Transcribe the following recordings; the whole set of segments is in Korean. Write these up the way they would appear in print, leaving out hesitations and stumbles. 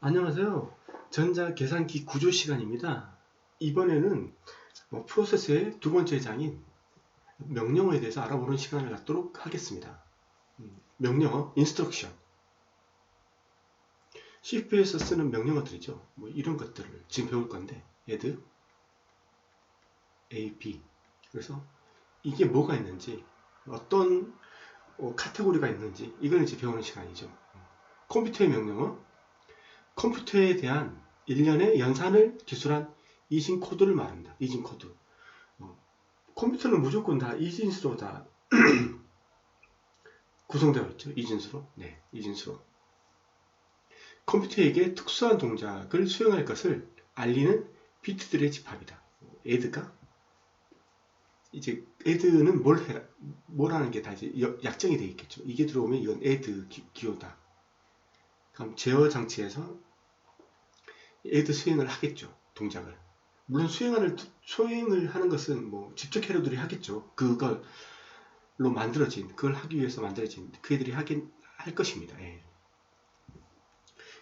안녕하세요. 전자계산기 구조 시간입니다. 이번에는 프로세스의 두 번째 장인 명령어에 대해서 알아보는 시간을 갖도록 하겠습니다. 명령어, instruction. CPU에서 쓰는 명령어들이죠. 이런 것들을 지금 배울 건데, add, AP. 그래서 이게 뭐가 있는지, 어떤 카테고리가 있는지, 이걸 이제 배우는 시간이죠. 컴퓨터의 명령어, 컴퓨터에 대한 일련의 연산을 기술한 이진 코드를 말한다. 이진 코드. 컴퓨터는 무조건 다 이진수로 다 구성되어 있죠. 이진수로. 네, 이진수로. 컴퓨터에게 특수한 동작을 수행할 것을 알리는 비트들의 집합이다. add가 이제 add는 뭘 하는 게 다 이제 약정이 되어 있겠죠. 이게 들어오면 이건 add 기호다. 그럼 제어 장치에서 add 수행을 하겠죠. 동작을. 물론 수행을 하는 것은 직접 캐러들이 하겠죠. 그걸 하기 위해서 만들어진 그애들이 하긴 할 것입니다. 예.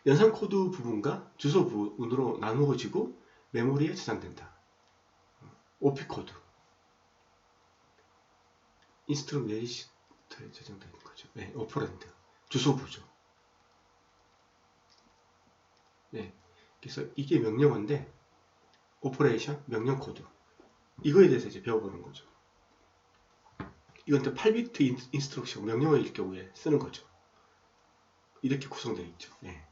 연산 코드 부분과 주소 부분으로 나누어지고 메모리에 저장된다. OP 코드, 인스트루멘트에 저장되는 거죠. 네, 오퍼랜드, 주소부죠. 네, 그래서 이게 명령어인데 오퍼레이션, 명령 코드. 이거에 대해서 이제 배워보는 거죠. 이건 또 8비트 인스트럭션, 명령어 일 경우에 쓰는 거죠. 이렇게 구성되어 있죠. 네.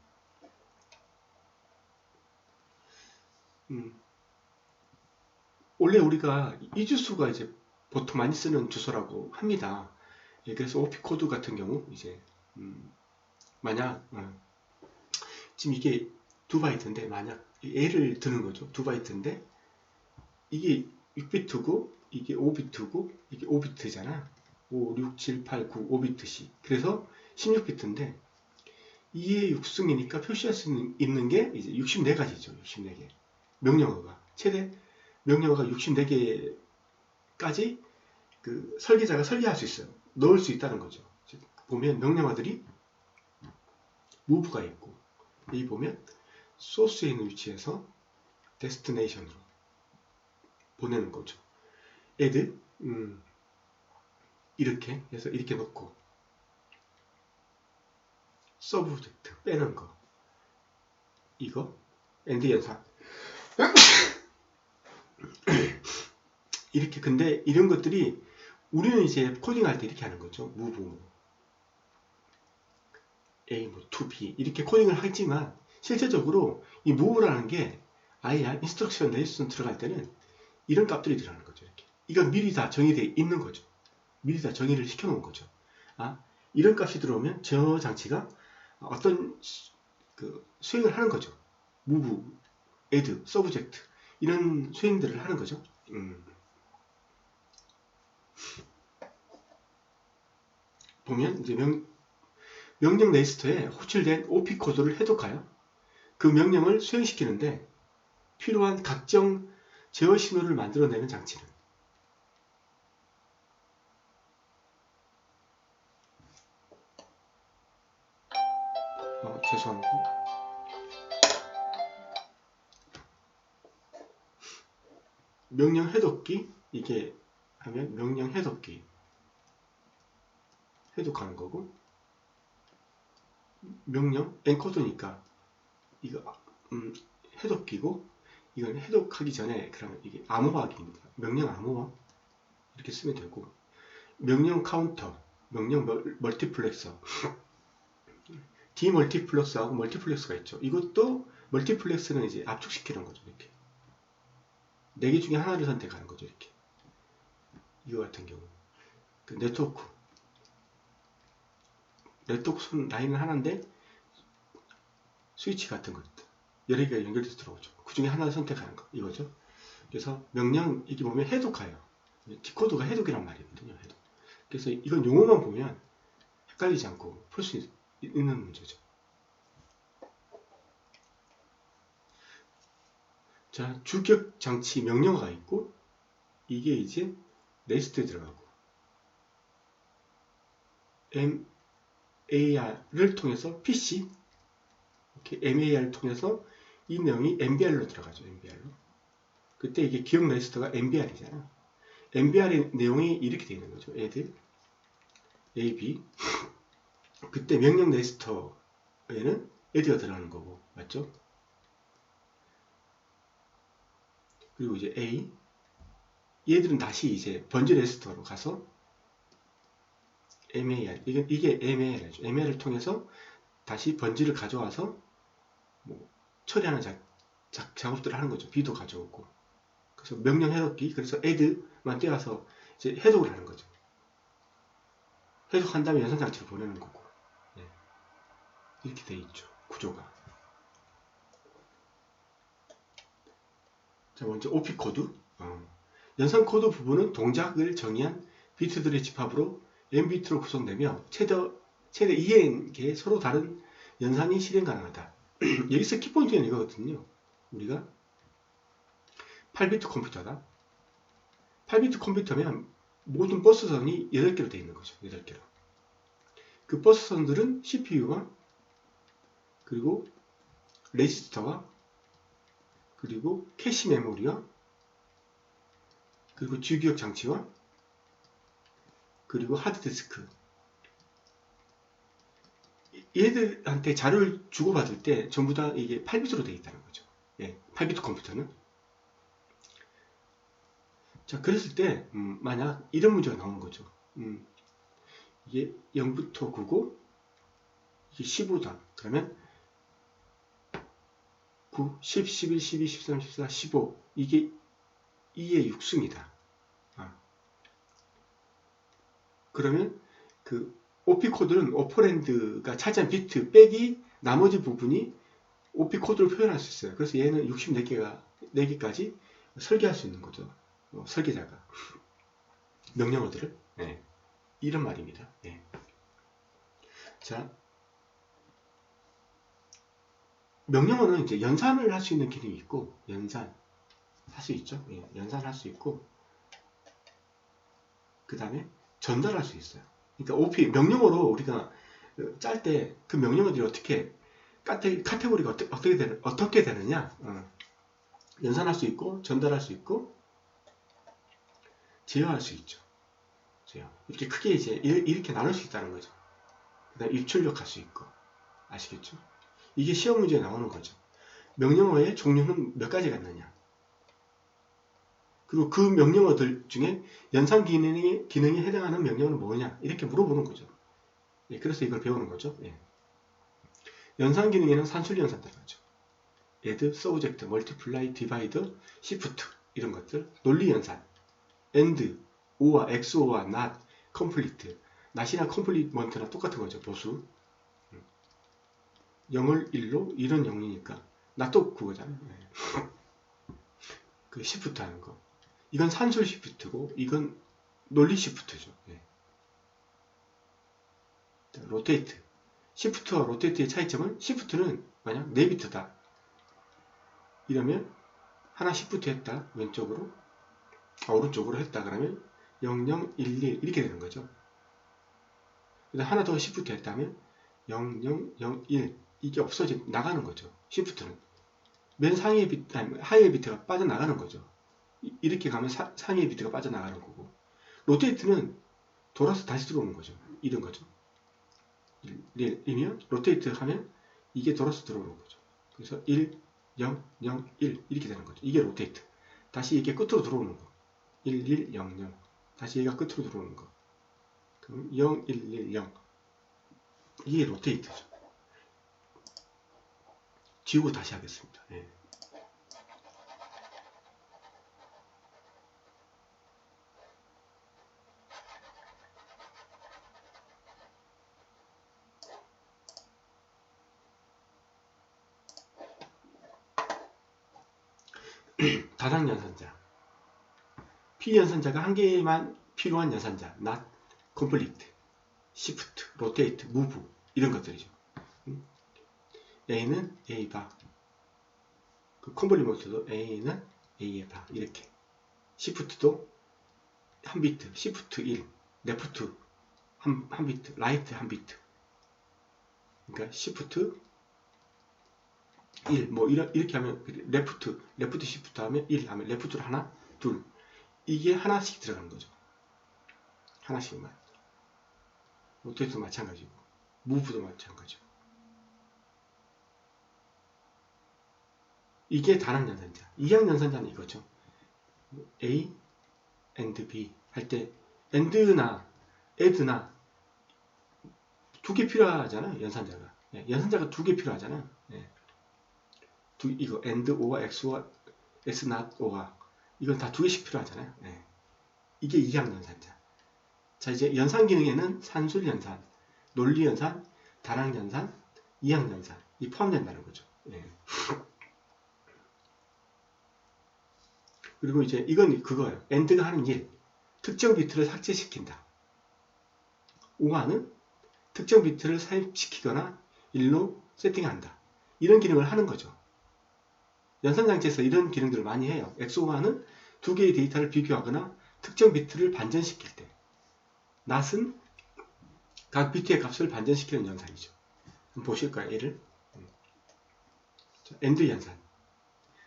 원래 우리가 이 주소가 이제 보통 많이 쓰는 주소라고 합니다. 예, 그래서 OP 코드 같은 경우 이제 만약 지금 이게 2바이트인데 만약 A를 드는 거죠. 2바이트인데 이게 6비트고 이게 5비트고 이게 5비트잖아. 5, 6, 7, 8, 9, 5비트씩. 그래서 16비트인데 이게 6승이니까 표시할 수 있는 게 이제 64가지죠. 64개. 명령어가 최대 명령어가 64개까지 그 설계자가 설계할 수 있어요. 넣을 수 있다는 거죠. 보면 명령어들이 move가 있고 여기 보면 소스에 있는 위치에서 데스티네이션으로 보내는 거죠. add 이렇게 해서 이렇게 넣고 서브젝트 빼는 거 이거 엔드 연산 이렇게. 근데 이런 것들이 우리는 이제 코딩할 때 이렇게 하는 거죠. move A, to B 이렇게 코딩을 하지만 실제적으로 이 move라는 게 IR, instruction 레지스턴 들어갈 때는 이런 값들이 들어가는 거죠. 이렇게. 이건 미리 다 정의되어 있는 거죠. 미리 다 정의를 시켜놓은 거죠. 이런 값이 들어오면 제어 장치가 어떤 수행을 하는 거죠. move, add, subject 이런 수행들을 하는 거죠. 보면 이제 명령 레지스터에 호출된 OP 코드를 해독하여 그 명령을 수행시키는데 필요한 각종 제어 신호를 만들어내는 장치는 죄송합니다. 명령 해독기 이게 하면 명령 해독기 해독하는 거고 명령 엔코드니까 이거 해독기고 이건 해독하기 전에 그러면 이게 암호화기입니다. 명령 암호화 이렇게 쓰면 되고 명령 카운터 명령 멀티플렉서 디멀티플렉스하고 멀티플렉스가 있죠. 이것도 멀티플렉스는 이제 압축시키는 거죠. 이렇게 4개 중에 하나를 선택하는 거죠. 이렇게 이거 같은 경우 그 네트워크 라인은 하나인데 스위치 같은 것들 여러 개가 연결돼서 들어오죠. 그 중에 하나를 선택하는 거 이거죠. 그래서 명령 이게 보면 해독하여 디코드가 해독이란 말이거든요. 해독. 그래서 이건 용어만 보면 헷갈리지 않고 풀 수 있는 문제죠. 자, 주격 장치 명령어가 있고 이게 이제 네스트에 들어가고 MAR을 통해서 PC MAR을 통해서 이 내용이 MBR로 들어가죠. MBR로. 그때 이게 기억 레지스터가 MBR이잖아. MBR의 내용이 이렇게 되어 있는 거죠. add AB. 그때 명령 레지스터에는 add가 들어가는 거고, 맞죠? 그리고 이제 A. 얘들은 다시 이제 번지 레지스터로 가서 MAR. 이게 MAR이죠. MAR을 통해서 다시 번지를 가져와서 뭐 처리하는 작업들을 하는 거죠. B도 가져오고. 그래서 명령 해석기, 그래서 add만 떼어서 이제 해석을 하는 거죠. 해석한 다음에 연산장치로 보내는 거고. 네. 이렇게 돼 있죠. 구조가. 자, 먼저 OP 코드. 연산 코드 부분은 동작을 정의한 비트들의 집합으로 n비트로 구성되며 최대 2개의 서로 다른 연산이 실행 가능하다. 여기서 키포인트는 이거거든요. 우리가 8비트 컴퓨터다. 8비트 컴퓨터면 모든 버스선이 8개로 되어 있는 거죠. 8개로. 그 버스선들은 CPU와 그리고 레지스터와 그리고 캐시 메모리와 그리고 주기억 장치와 그리고 하드디스크. 얘들한테 자료를 주고받을 때 전부 다 이게 8비트로 되어 있다는 거죠. 예, 8비트 컴퓨터는. 자, 그랬을 때 만약 이런 문제가 나오는 거죠. 이게 0부터 9고 이게 15다. 그러면 9, 10, 11, 12, 13, 14, 15 이게 2의 6수입니다. 그러면 그 OP 코드는 오퍼랜드가 차지한 비트 빼기 나머지 부분이 OP 코드를 표현할 수 있어요. 그래서 얘는 64개까지 설계할 수 있는 거죠. 설계자가 명령어들을. 네. 이런 말입니다. 네. 자, 명령어는 이제 연산을 할 수 있는 기능이 있고, 연산 할 수 있죠. 예, 연산할 수 있고, 그 다음에 전달할 수 있어요. 그러니까 OP 명령어로 우리가 짤 때 그 명령어들이 어떻게 카테고리가 어떻게 되느냐, 연산할 수 있고, 전달할 수 있고, 제어할 수 있죠. 제어. 이렇게 크게 이제 이렇게 나눌 수 있다는 거죠. 그 다음에 입출력할 수 있고, 아시겠죠? 이게 시험 문제에 나오는 거죠. 명령어의 종류는 몇 가지가 있느냐. 그리고 그 명령어들 중에 연산 기능에 해당하는 명령어는 뭐냐. 이렇게 물어보는 거죠. 예, 그래서 이걸 배우는 거죠. 예. 연산 기능에는 산술 연산 들어가죠. add, subject, multiply, divide, shift 이런 것들. 논리 연산, and, or와 XOR와 not, complete. not이나 complement나 똑같은 거죠. 보수. 0을 1로 1은 0이니까 not도 그거잖아요. 예. 그 shift 하는 거. 이건 산술 시프트고 이건 논리 시프트죠. 예. 로테이트. 시프트와 로테이트의 차이점은 시프트는 만약 4비트다. 이러면 하나 시프트 했다. 왼쪽으로 오른쪽으로 했다. 그러면 00, 11 이렇게 되는 거죠. 그다음 하나 더 시프트 했다면 0001 이게 나가는 거죠. 시프트는 맨 상위의 비트, 아니, 하위의 비트가 빠져나가는 거죠. 이렇게 가면 상위의 비트가 빠져나가는 거고, 로테이트는 돌아서 다시 들어오는 거죠. 이런 거죠. 1이면 로테이트 하면 이게 돌아서 들어오는 거죠. 그래서 1, 0, 0, 1 이렇게 되는 거죠. 이게 로테이트. 다시 이게 끝으로 들어오는 거. 1, 1, 0, 0 다시 얘가 끝으로 들어오는 거. 그럼 0, 1, 1, 0 이게 로테이트죠. 지우고 다시 하겠습니다. 네. 다당 연산자. P연산자가 한 개만 필요한 연산자. not, complete, shift, rotate, move 이런 것들이죠. A는 A바. 그 컴플리먼트도 A는 A의 바. 이렇게. 시프트도 한 비트. 시프트 1. 레프트 한 비트. 라이트 한 비트. 그러니까 시프트 1, 뭐 이렇게 하면 레프트 시프트 하면 1 하면 레프트로 하나, 둘. 이게 하나씩 들어가는 거죠. 하나씩만. 로테이트도 마찬가지고, 무브도 마찬가지고. 이게 다른 연산자. 이항 연산자는 이거죠. A and B 할 때 and나 add나 두 개 필요하잖아. 연산자가. 연산자가 두 개 필요하잖아. 이거 and or와 x와 s not or가 이건 다 두 개씩 필요하잖아요. 이게 이항 연산자. 자, 이제 연산 기능에는 산술 연산, 논리 연산, 다항 연산, 이항 연산 이 포함된다는 거죠. 그리고 이제 이건 그거예요. AND가 하는 일, 특정 비트를 삭제시킨다. OR는 특정 비트를 삽입시키거나 1로 세팅한다. 이런 기능을 하는 거죠. 연산장치에서 이런 기능들을 많이 해요. XOR는 두 개의 데이터를 비교하거나 특정 비트를 반전시킬 때, NOT은 각 비트의 값을 반전시키는 연산이죠. 한번 보실까요? 얘를. AND 연산.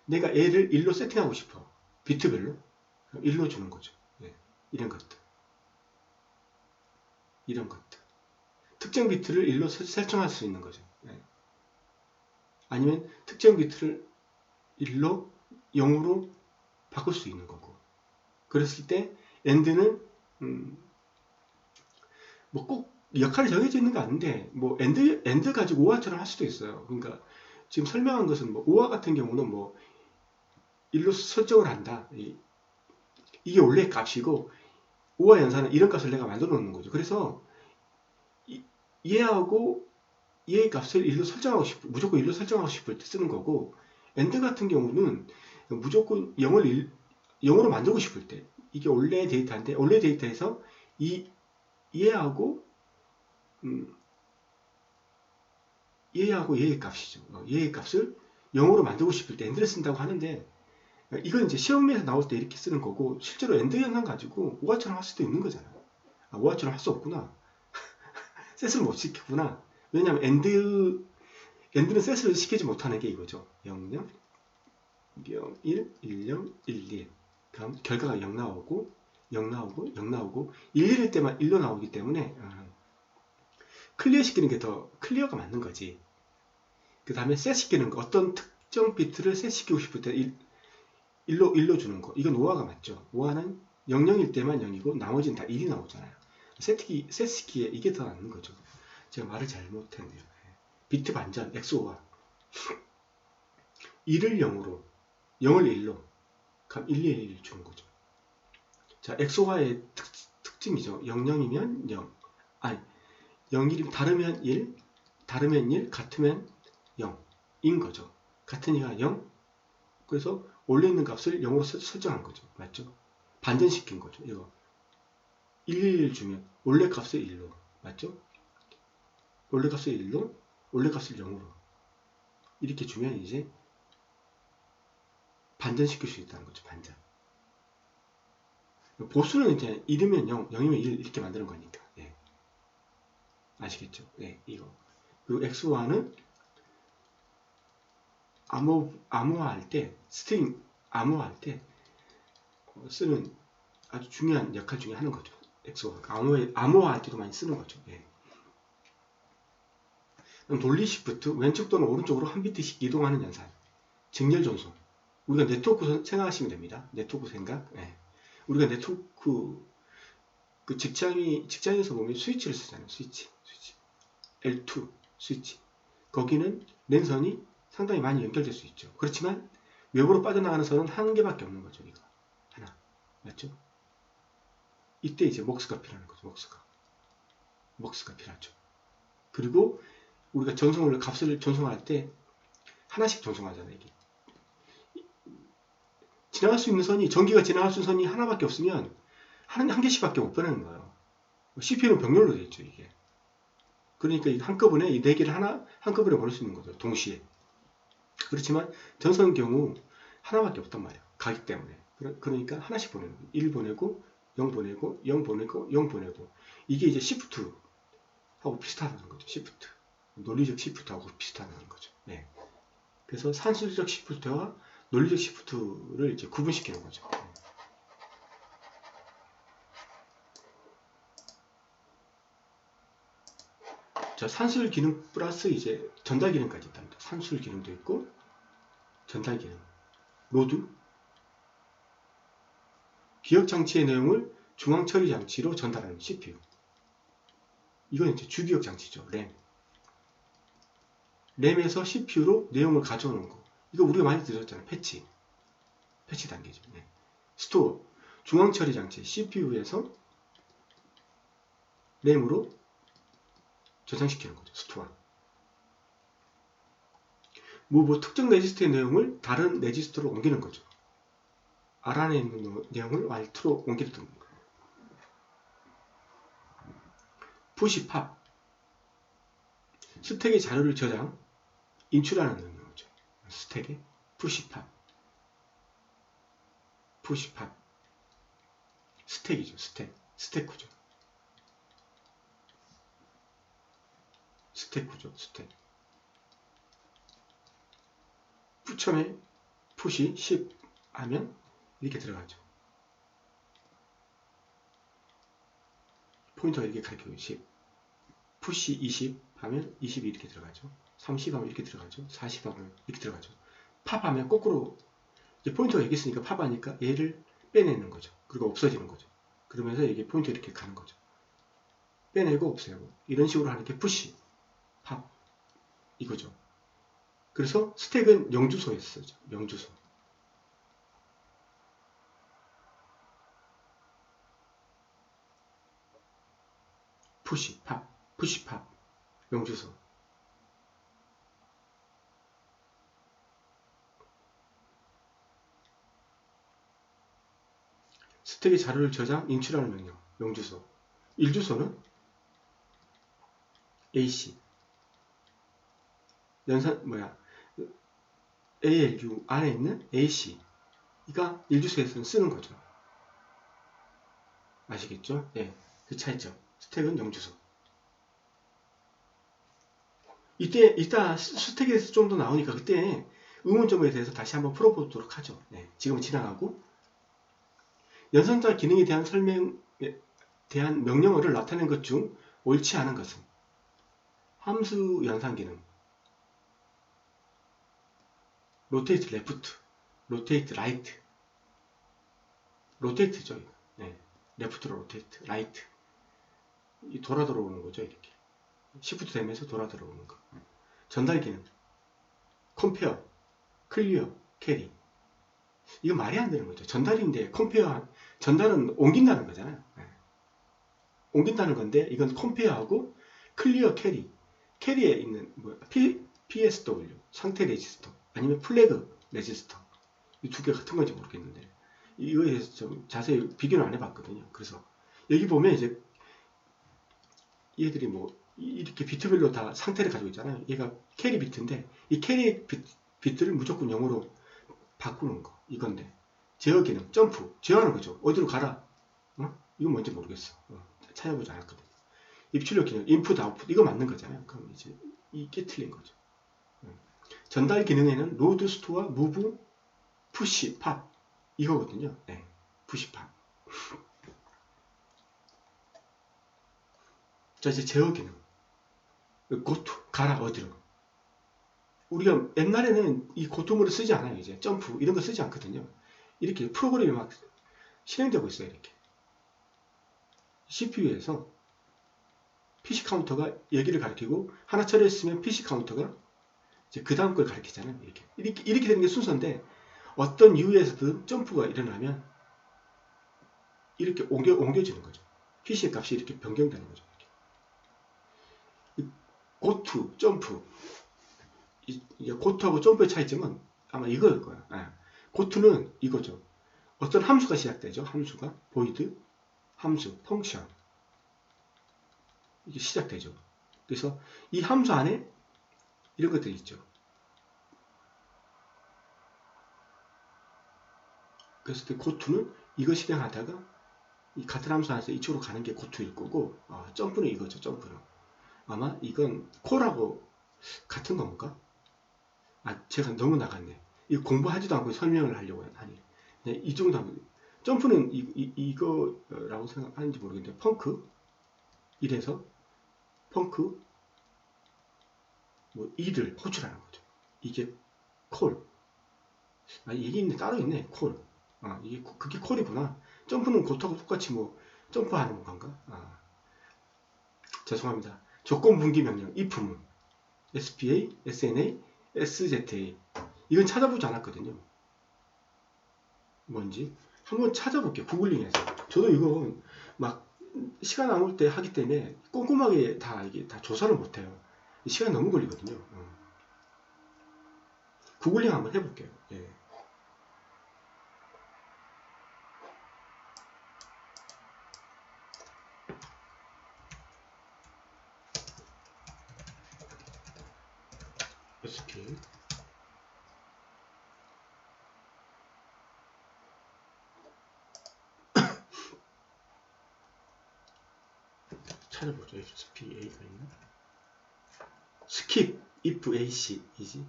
내가 A를 1로 세팅하고 싶어. 비트별로. 1로 주는 거죠. 이런 것들. 이런 것들. 특정 비트를 1로 설정할 수 있는 거죠. 아니면 특정 비트를 1로 0으로 바꿀 수 있는 거고. 그랬을 때 AND는 뭐 꼭 역할이 정해져 있는 거 아닌데 뭐 AND 가지고 OR처럼 할 수도 있어요. 그러니까 지금 설명한 것은 뭐 OR 같은 경우는 뭐 1로 설정을 한다. 이게 원래 값이고 OR 연산은 이런 값을 내가 만들어 놓는 거죠. 그래서 얘하고 얘의 값을 1로 설정하고 무조건 1로 설정하고 싶을 때 쓰는 거고, AND 같은 경우는 무조건 0으로 만들고 싶을 때, 이게 원래 데이터인데 원래 데이터에서 얘하고 얘의 값이죠. 얘의 값을 0으로 만들고 싶을 때 AND를 쓴다고 하는데, 이건 이제 시험에서 나올 때 이렇게 쓰는 거고, 실제로 AND 연산 가지고 OR처럼 할 수도 있는 거잖아요. OR처럼 할 수 없구나. 셋을 못 시켰구나. 왜냐하면 AND는 셋을 시키지 못하는 게 이거죠. 0, 0, 0, 1, 1, 0, 1, 1. 그럼 결과가 0 나오고 0 나오고 0 나오고 1, 1일 때만 1로 나오기 때문에 클리어 시키는 게 더 클리어가 맞는 거지. 그 다음에 셋 시키는 거, 어떤 특정 비트를 셋 시키고 싶을 때 1로 주는 거. 이건 OR가 맞죠. OR는 0, 0일 때만 0이고 나머지는 다 1이 나오잖아요. 셋 시키기에 이게 더 낫는 거죠. 제가 말을 잘못했네요. 비트 반전, XOR. 1을 0으로, 0을 1로, 그럼 1, 1, 1 주는 거죠. 자, XOR의 특징이죠. 0, 0이면 0. 아니, 0, 1이면 다르면 1, 다르면 1, 같으면 0인 거죠. 같은 이가 0, 그래서 원래 있는 값을 0으로 설정한 거죠. 맞죠? 반전시킨 거죠. 이거 111 주면 원래 값을 1로, 맞죠? 원래 값을 1로, 원래 값을 0으로 이렇게 주면 이제 반전시킬 수 있다는 거죠. 반전. 보수는 이제 1이면 0, 0이면 1 이렇게 만드는 거니까. 아시겠죠? 이거. 그리고 XOR는 암호화할 때, 스트링 암호화할 때 쓰는 아주 중요한 역할 중에 하는 거죠. XOR가 암호화할 때도 많이 쓰는 거죠. 논리 시프트, 왼쪽 또는 오른쪽으로 한 비트씩 이동하는 연산. 직렬 전송. 우리가 네트워크 생각하시면 됩니다. 네트워크 생각. 우리가 네트워크 직장에서 보면 스위치를 쓰잖아요. 스위치. L2 스위치. 거기는 랜선이 상당히 많이 연결될 수 있죠. 그렇지만 외부로 빠져나가는 선은 한 개밖에 없는 거죠. 이거 하나. 맞죠? 이때 이제 먹스가 필요한 거죠. 먹스가 필요하죠. 그리고 우리가 값을 전송할 때 하나씩 전송하잖아요. 이게. 지나갈 수 있는 선이, 전기가 지나갈 수 있는 선이 하나밖에 없으면 한 개씩밖에 못 보내는 거예요. CPU는 병렬로 되어 있죠. 이게. 그러니까 한꺼번에 이 4개를 한꺼번에 보낼 수 있는 거죠. 동시에. 그렇지만 전선의 경우 하나밖에 없단 말이에요. 가격 때문에. 그러니까 하나씩 보내는 거예요. 1 보내고 0 보내고 0 보내고 0 보내고. 이게 이제 시프트하고 비슷하다는 거죠. 시프트. 논리적 시프트하고 비슷하다는 거죠. 그래서 산술적 시프트와 논리적 시프트를 이제 구분시키는 거죠. 자, 산술 기능 플러스 이제 전달 기능까지 있답니다. 산술 기능도 있고 전달 기능, 로드, 기억 장치의 내용을 중앙 처리 장치로 전달하는 CPU. 이건 이제 주기억 장치죠. 램. 램에서 CPU로 내용을 가져오는 거. 이거 우리가 많이 들었잖아요. 패치 단계죠. 네. 스토어, 중앙 처리 장치 CPU에서 램으로 저장시키는 거죠. 스토어. 뭐 특정 레지스터의 내용을 다른 레지스터로 옮기는 거죠. R 안에 있는 내용을 R2로 옮기는 거예요. 푸시 팝, 스택의 자료를 저장, 인출하는 능력이죠. 스택의 푸시 팝, 스택이죠. 스택 구조. 처음에 푸시 10 하면 이렇게 들어가죠. 포인터가 이렇게 가리키고 10. 푸시 20 하면 20이 이렇게 들어가죠. 30 하면 이렇게 들어가죠. 40 하면 이렇게 들어가죠. 팝 하면 거꾸로 이제 포인터가 여기 있으니까 팝 하니까 얘를 빼내는 거죠. 그리고 없어지는 거죠. 그러면서 이게 포인터 이렇게 가는 거죠. 빼내고 없애고 이런 식으로 하는 게 푸시, 팝 이거죠. 그래서 스택은 영주소에 쓰죠. 영주소. 푸시, 팝, 영주소. 스택의 자료를 저장, 인출하는 명령, 영주소. 일주소는 AC. ALU 안에 있는 AC가 일주소에서는 쓰는 거죠. 아시겠죠? 예, 그 차이점. 스택은 영주소. 이따 스택에 대해서 좀 더 나오니까 그때 의문점에 대해서 다시 한번 풀어보도록 하죠. 네, 지금은 지나가고 연산자 기능에 대한 대한 명령어를 나타낸 것 중 옳지 않은 것은 함수 연산 기능, rotate left, rotate right, rotate죠. 네, left로 rotate, right. 돌아 들어오는 거죠. 이렇게 시프트 되면서 돌아 들어오는 거. 전달 기능, compare, clear, carry. 이거 말이 안 되는 거죠. 전달인데 전달은 옮긴다는 거잖아요. 네. 옮긴다는 건데 이건 컴페어하고 클리어 캐리에 있는 PSW 상태 레지스터 아니면 플래그 레지스터 이 두 개 같은 건지 모르겠는데 이거에 대해서 좀 자세히 비교를 안 해봤거든요. 그래서 여기 보면 이제 얘들이 뭐 이렇게 비트별로 다 상태를 가지고 있잖아요. 얘가 캐리 비트인데 이 캐리 비트를 무조건 0으로 바꾸는 거 이건데 제어 기능 점프 제어하는 거죠. 어디로 가라. 이건 뭔지 모르겠어. 찾아보지 않았거든요. 입출력 기능 인풋 아웃풋 이거 맞는 거잖아요. 그럼 이제 이게 틀린 거죠. 전달 기능에는 로드 스토어 무브 푸시 팝 이거거든요. 네, 푸시 팝. 자 이제 제어 기능 고투 가라 어디로. 우리가 옛날에는 이 고투물을 쓰지 않아요. 이제 점프 이런 거 쓰지 않거든요. 이렇게 프로그램이 막 실행되고 있어요. 이렇게 CPU에서 PC 카운터가 여기를 가리키고 하나 처리했으면 PC 카운터가 이제 그 다음 걸 가리키잖아요. 이렇게 되는 게 순서인데 어떤 이유에서든 점프가 일어나면 이렇게 옮겨지는 거죠. PC의 값이 이렇게 변경되는 거죠. 고투, 점프. 고투하고 점프의 차이점은 아마 이거일 거예요. 고투는 이거죠. 어떤 함수가 시작되죠. 함수가 void, 함수, 펑션 이게 시작되죠. 그래서 이 함수 안에 이런 것들이 있죠. 그래서 고투는 이거 실행하다가 이 같은 함수 안에서 이쪽으로 가는 게 고투일 거고 점프는 이거죠. 점프는 아마 이건 콜하고 같은 건가? 제가 너무 나갔네. 이거 공부하지도 않고 설명을 하려고 하니. 네, 이 정도 하면. 점프는 이거라고 생각하는지 모르겠는데, 펑크? 이래서, 펑크, 뭐, 이를 호출하는 거죠. 이게 콜. 이게 있네. 따로 있네. 콜. 그게 콜이구나. 점프는 그것하고 똑같이 뭐, 점프하는 건가? 죄송합니다. 조건 분기 명령, if문. SPA, SNA, SZA. 이건 찾아보지 않았거든요. 뭔지. 한번 찾아볼게요. 구글링해서. 저도 이거 막 시간 안 올 때 하기 때문에 꼼꼼하게 이게 다 조사를 못해요. 시간 너무 걸리거든요. 구글링 한번 해볼게요. 예. SPA. 찾아보죠. SPA가 있나? 스킵 if AC 이지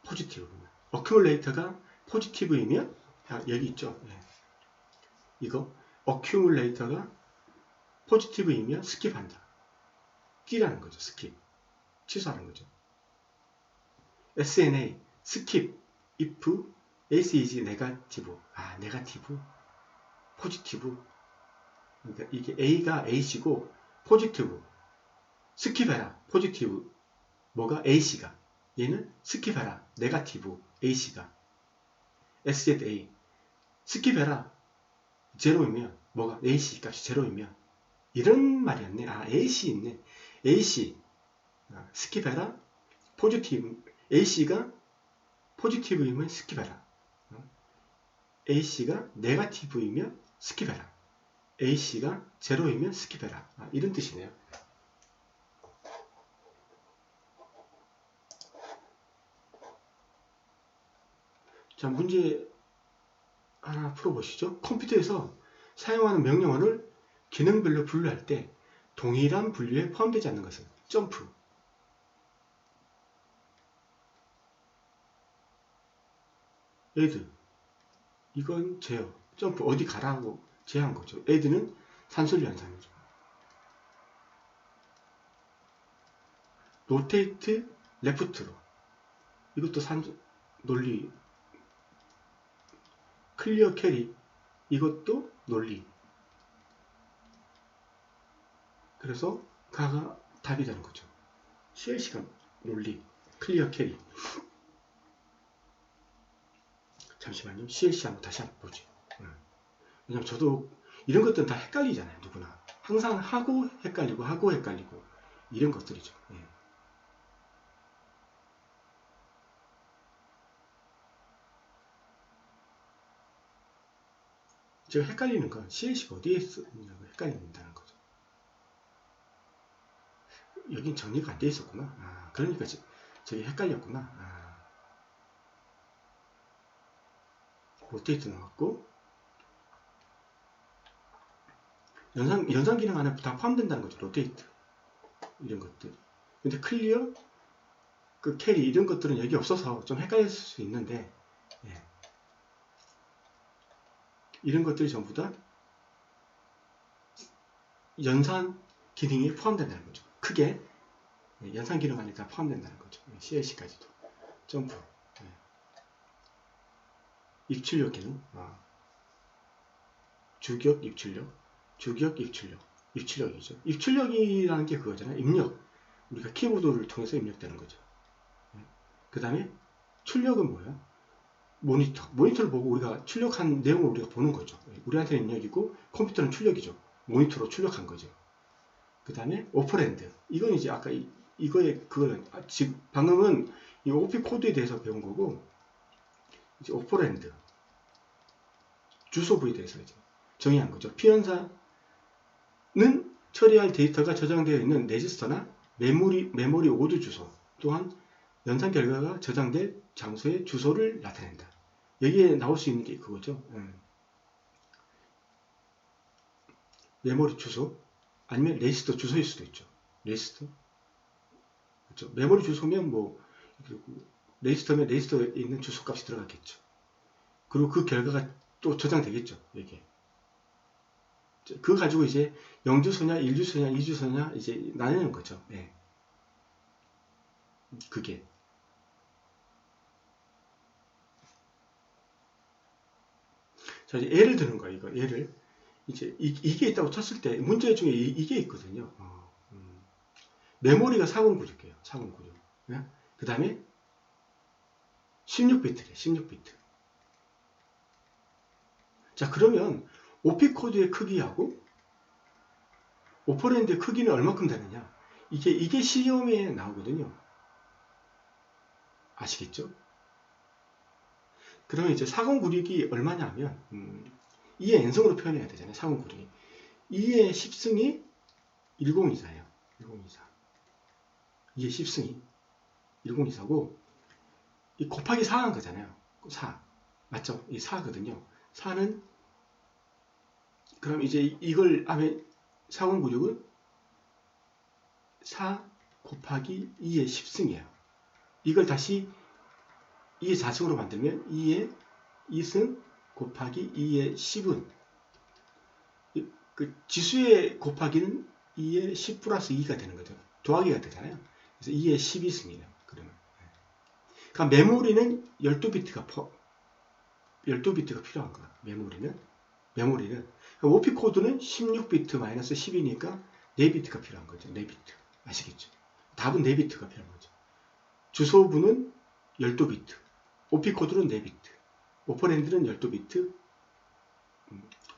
포지티브. 어큐뮬레이터가 포지티브이면 여기 있죠. 예. 이거 어큐뮬레이터가 포지티브이면 스킵한다. 끼라는 거죠. 스킵. 취소하는 거죠. SNA 스킵 if AC is 네가티브. 네가티브. 포지티브. 그러니까 이게 A가 A시고 포지티브. 스킵해라. 포지티브. 뭐가 A씨가. 얘는 스킵해라. 네가티브. A씨가. SZA. 스킵해라. 제로이면 뭐가 AC 값이 제로이면 이런 말이었네. AC 있네. AC 스킵해라. 포지티브. AC가 포지티브이면 스킵해라. AC가 네가티브이면 스킵해라. AC가 제로이면 스킵해라. 이런 뜻이네요. 자, 문제 하나 풀어보시죠. 컴퓨터에서 사용하는 명령어를 기능별로 분류할 때 동일한 분류에 포함되지 않는 것은 점프. add. 이건 제어. 점프 어디 가라고 제한 거죠. add는 산술 연산이죠. rotate left로. 이것도 논리. 클리어 캐리. 이것도 논리. 그래서 가가 답이 되는 거죠. CLC가 논리. 클리어 캐리. 잠시만요. CLC 한번 다시 한번 보죠. 왜냐면 저도 이런 것들은 다 헷갈리잖아요. 누구나. 항상 하고 헷갈리고 이런 것들이죠. 제가 헷갈리는 건 CLC가 어디에 쓰냐고 헷갈린다는 거죠. 여긴 정리가 안 돼 있었구나. 그러니까 저게 헷갈렸구나. 로테이트 나왔고 연산 기능 안에 다 포함된다는 거죠. 로테이트 이런 것들. 근데 클리어, 그 캐리 이런 것들은 여기 없어서 좀 헷갈릴 수 있는데 이런 것들이 전부 다 연산 기능이 포함된다는 거죠. 크게 연산 기능 안에 다 포함된다는 거죠. CLC까지도. 점프. 입출력 기능. 주격 입출력. 주격 입출력. 입출력이죠. 입출력이라는 게 그거잖아요. 입력. 우리가 키보드를 통해서 입력되는 거죠. 그 다음에 출력은 뭐예요? 모니터. 모니터를 보고 우리가 출력한 내용을 우리가 보는 거죠. 우리한테는 입력이고 컴퓨터는 출력이죠. 모니터로 출력한 거죠. 그 다음에 오퍼랜드. 이건 이제 아까 그거는 지금 방금은 이 OP 코드에 대해서 배운 거고 이제 오퍼랜드. 주소부에 대해서 이제 정의한 거죠. 피연사는 처리할 데이터가 저장되어 있는 레지스터나 메모리 오드 주소 또한 연산 결과가 저장될 장소의 주소를 나타낸다. 여기에 나올 수 있는 게 그거죠. 메모리 주소 아니면 레지스터 주소일 수도 있죠. 레지스터. 그렇죠. 메모리 주소면 뭐 그리고 레지스터면 레지스터에 있는 주소값이 들어갔겠죠. 그리고 그 결과가 또 저장되겠죠. 여기에. 그거 가지고 이제 0주소냐, 1주소냐, 2주소냐 이제 나뉘는 거죠. 예. 그게. 자, 이제 예를 드는 거예요. 이거 예를 이제 이게 있다고 쳤을 때 문제 중에 이게 있거든요. 메모리가 4096이에요. 4096. 예? 그 다음에 16비트래. 16비트. 자, 그러면 OP 코드의 크기하고 오퍼랜드의 크기는 얼마큼 되느냐? 이게 시험에 나오거든요. 아시겠죠? 그러면 이제 4096이 얼마냐면 2의 n성으로 표현해야 되잖아요. 4096이 2의 10승이 1024예요. 1024. 2의 10승이 1024고 이 곱하기 4한 거잖아요. 4 맞죠? 이 4거든요. 4는 그럼 이제 이걸 하면 4096은 4 곱하기 2의 10승이에요. 이걸 다시 2의 4승으로 만들면 2의 2승 곱하기 2의 10은 그 지수의 곱하기는 2의 10 플러스 2가 되는 거죠. 더하기가 되잖아요. 그래서 2의 12승이에요. 그러면. 그러니까 메모리는 12비트가 필요한 거야. 메모리는. OP 코드는 16비트 마이너스 10이니까 4비트가 필요한 거죠. 4비트. 아시겠죠? 답은 4비트가 필요한 거죠. 주소부는 12비트. OP 코드는 4비트. 오퍼랜드는 12비트.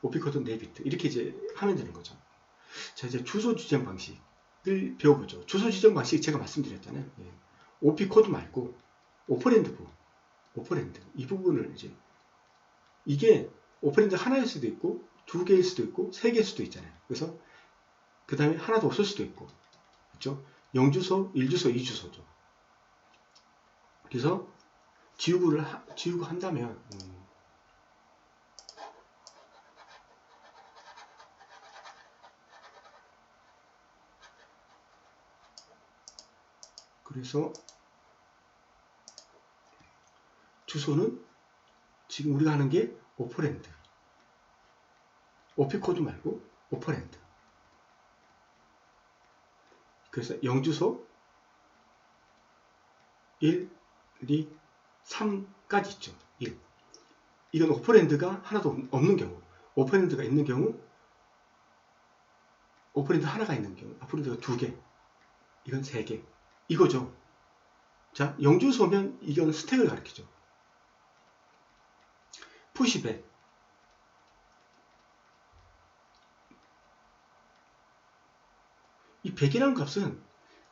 OP 코드는 4비트. 이렇게 이제 하면 되는 거죠. 자, 이제 주소 지정 방식을 배워보죠. 주소 지정 방식 제가 말씀드렸잖아요. 예. OP 코드 말고 오퍼랜드 이 부분을 이제 이게 오퍼랜드 하나일 수도 있고 2개일 수도 있고 3개일 수도 있잖아요. 그래서 그 다음에 하나도 없을 수도 있고 그렇죠? 0주소, 1주소, 2주소죠. 그래서 지우고 한다면 그래서 주소는 지금 우리가 하는 게 오퍼랜드 OP 코드 말고 오퍼랜드. 그래서 0주소 1, 2, 3까지 있죠. 1. 이건 오퍼랜드가 하나도 없는 경우, 오퍼랜드가 있는 경우, 오퍼랜드 하나가 있는 경우, 오퍼랜드가 2개, 이건 3개. 이거죠. 자, 0주소면 이건 스택을 가리키죠. 푸시백. 이 100이라는 값은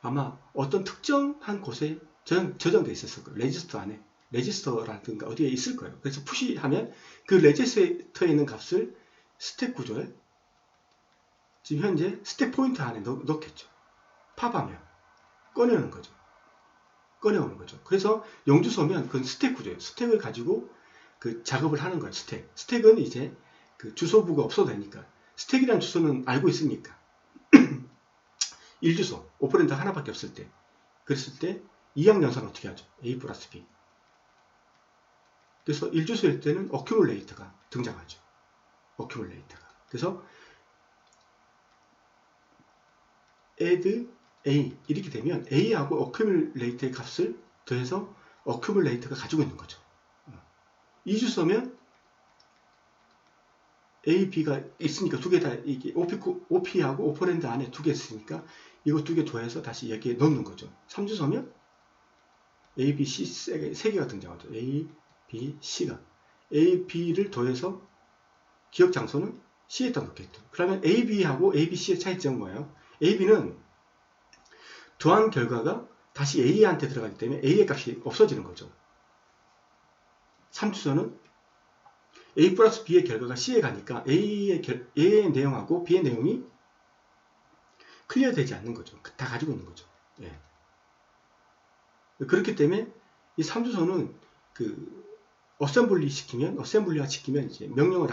아마 어떤 특정한 곳에 저장되어 있었을 거예요. 레지스터 안에. 레지스터라든가 어디에 있을 거예요. 그래서 푸시하면 그 레지스터에 있는 값을 스택 구조에 지금 현재 스택 포인트 안에 넣겠죠. 팝하면 꺼내오는 거죠. 그래서 0주소면 그건 스택 구조예요. 스택을 가지고 그 작업을 하는 거예요. 스택은 이제 그 주소부가 없어도 되니까. 스택이라는 주소는 알고 있으니까. 1주소, 오퍼랜드 하나밖에 없을 때. 그랬을 때 2양 연산 어떻게 하죠? A 플러스 B. 그래서 1주소일 때는 어큐뮬레이터가 등장하죠. 어큐뮬레이터가. 그래서 add A 이렇게 되면 A하고 어큐뮬레이터의 값을 더해서 어큐뮬레이터가 가지고 있는 거죠. 2주소면 A, B가 있으니까 두 개 다 이게 OP하고 오퍼랜드 안에 두 개 있으니까 이거 두 개 더해서 다시 여기에 넣는 거죠. 3주소면 A, B, C 세 개가 등장하죠. A, B, C가 A, B를 더해서 기억 장소는 C에다 넣겠죠. 그러면 A, B하고 A, B, C의 차이점은 뭐예요? A, B는 더한 결과가 다시 A한테 들어가기 때문에 A의 값이 없어지는 거죠. 3주소는 A 플러스 B의 결과가 C에 가니까 A의 내용하고 B의 내용이 클리어 되지 않는 거죠. 다 가지고 있는 거죠. 예. 그렇기 때문에 이 3주소는 어셈블리화 시키면 이제 명령어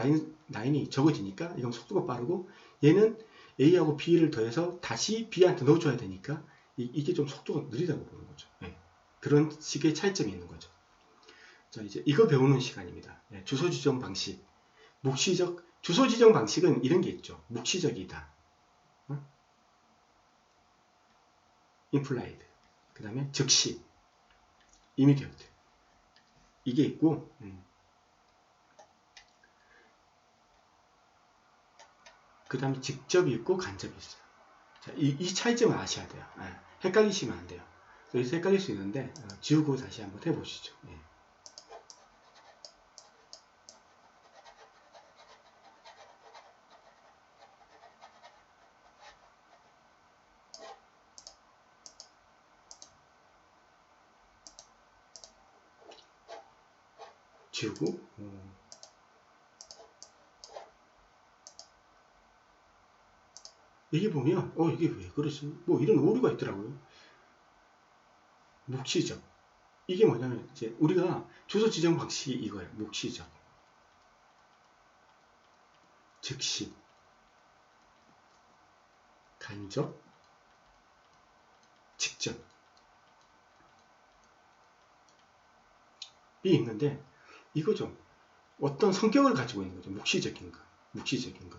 라인이 적어지니까 이건 속도가 빠르고 얘는 A하고 B를 더해서 다시 B한테 넣어줘야 되니까 이게 좀 속도가 느리다고 보는 거죠. 예. 그런 식의 차이점이 있는 거죠. 자, 이제 이거 배우는 시간입니다. 예, 주소 지정 방식. 묵시적, 주소 지정 방식은 이런 게 있죠. 묵시적이다. implied. 그 다음에 즉시, immediate. 이게 있고, 그 다음에 직접이 있고 간접이 있어요. 자, 이 차이점을 아셔야 돼요. 예, 헷갈리시면 안 돼요. 여기서 헷갈릴 수 있는데 지우고 다시 한번 해보시죠. 예. 지우고 이게 보면 이게 왜 그러지? 뭐 이런 오류가 있더라고요. 묵시적. 이게 뭐냐면 이제 우리가 주소 지정 방식이 이거예요. 묵시적. 즉시. 간접. 직접. 이 있는데 이거죠. 어떤 성격을 가지고 있는 거죠. 묵시적인 거. 묵시적인 거.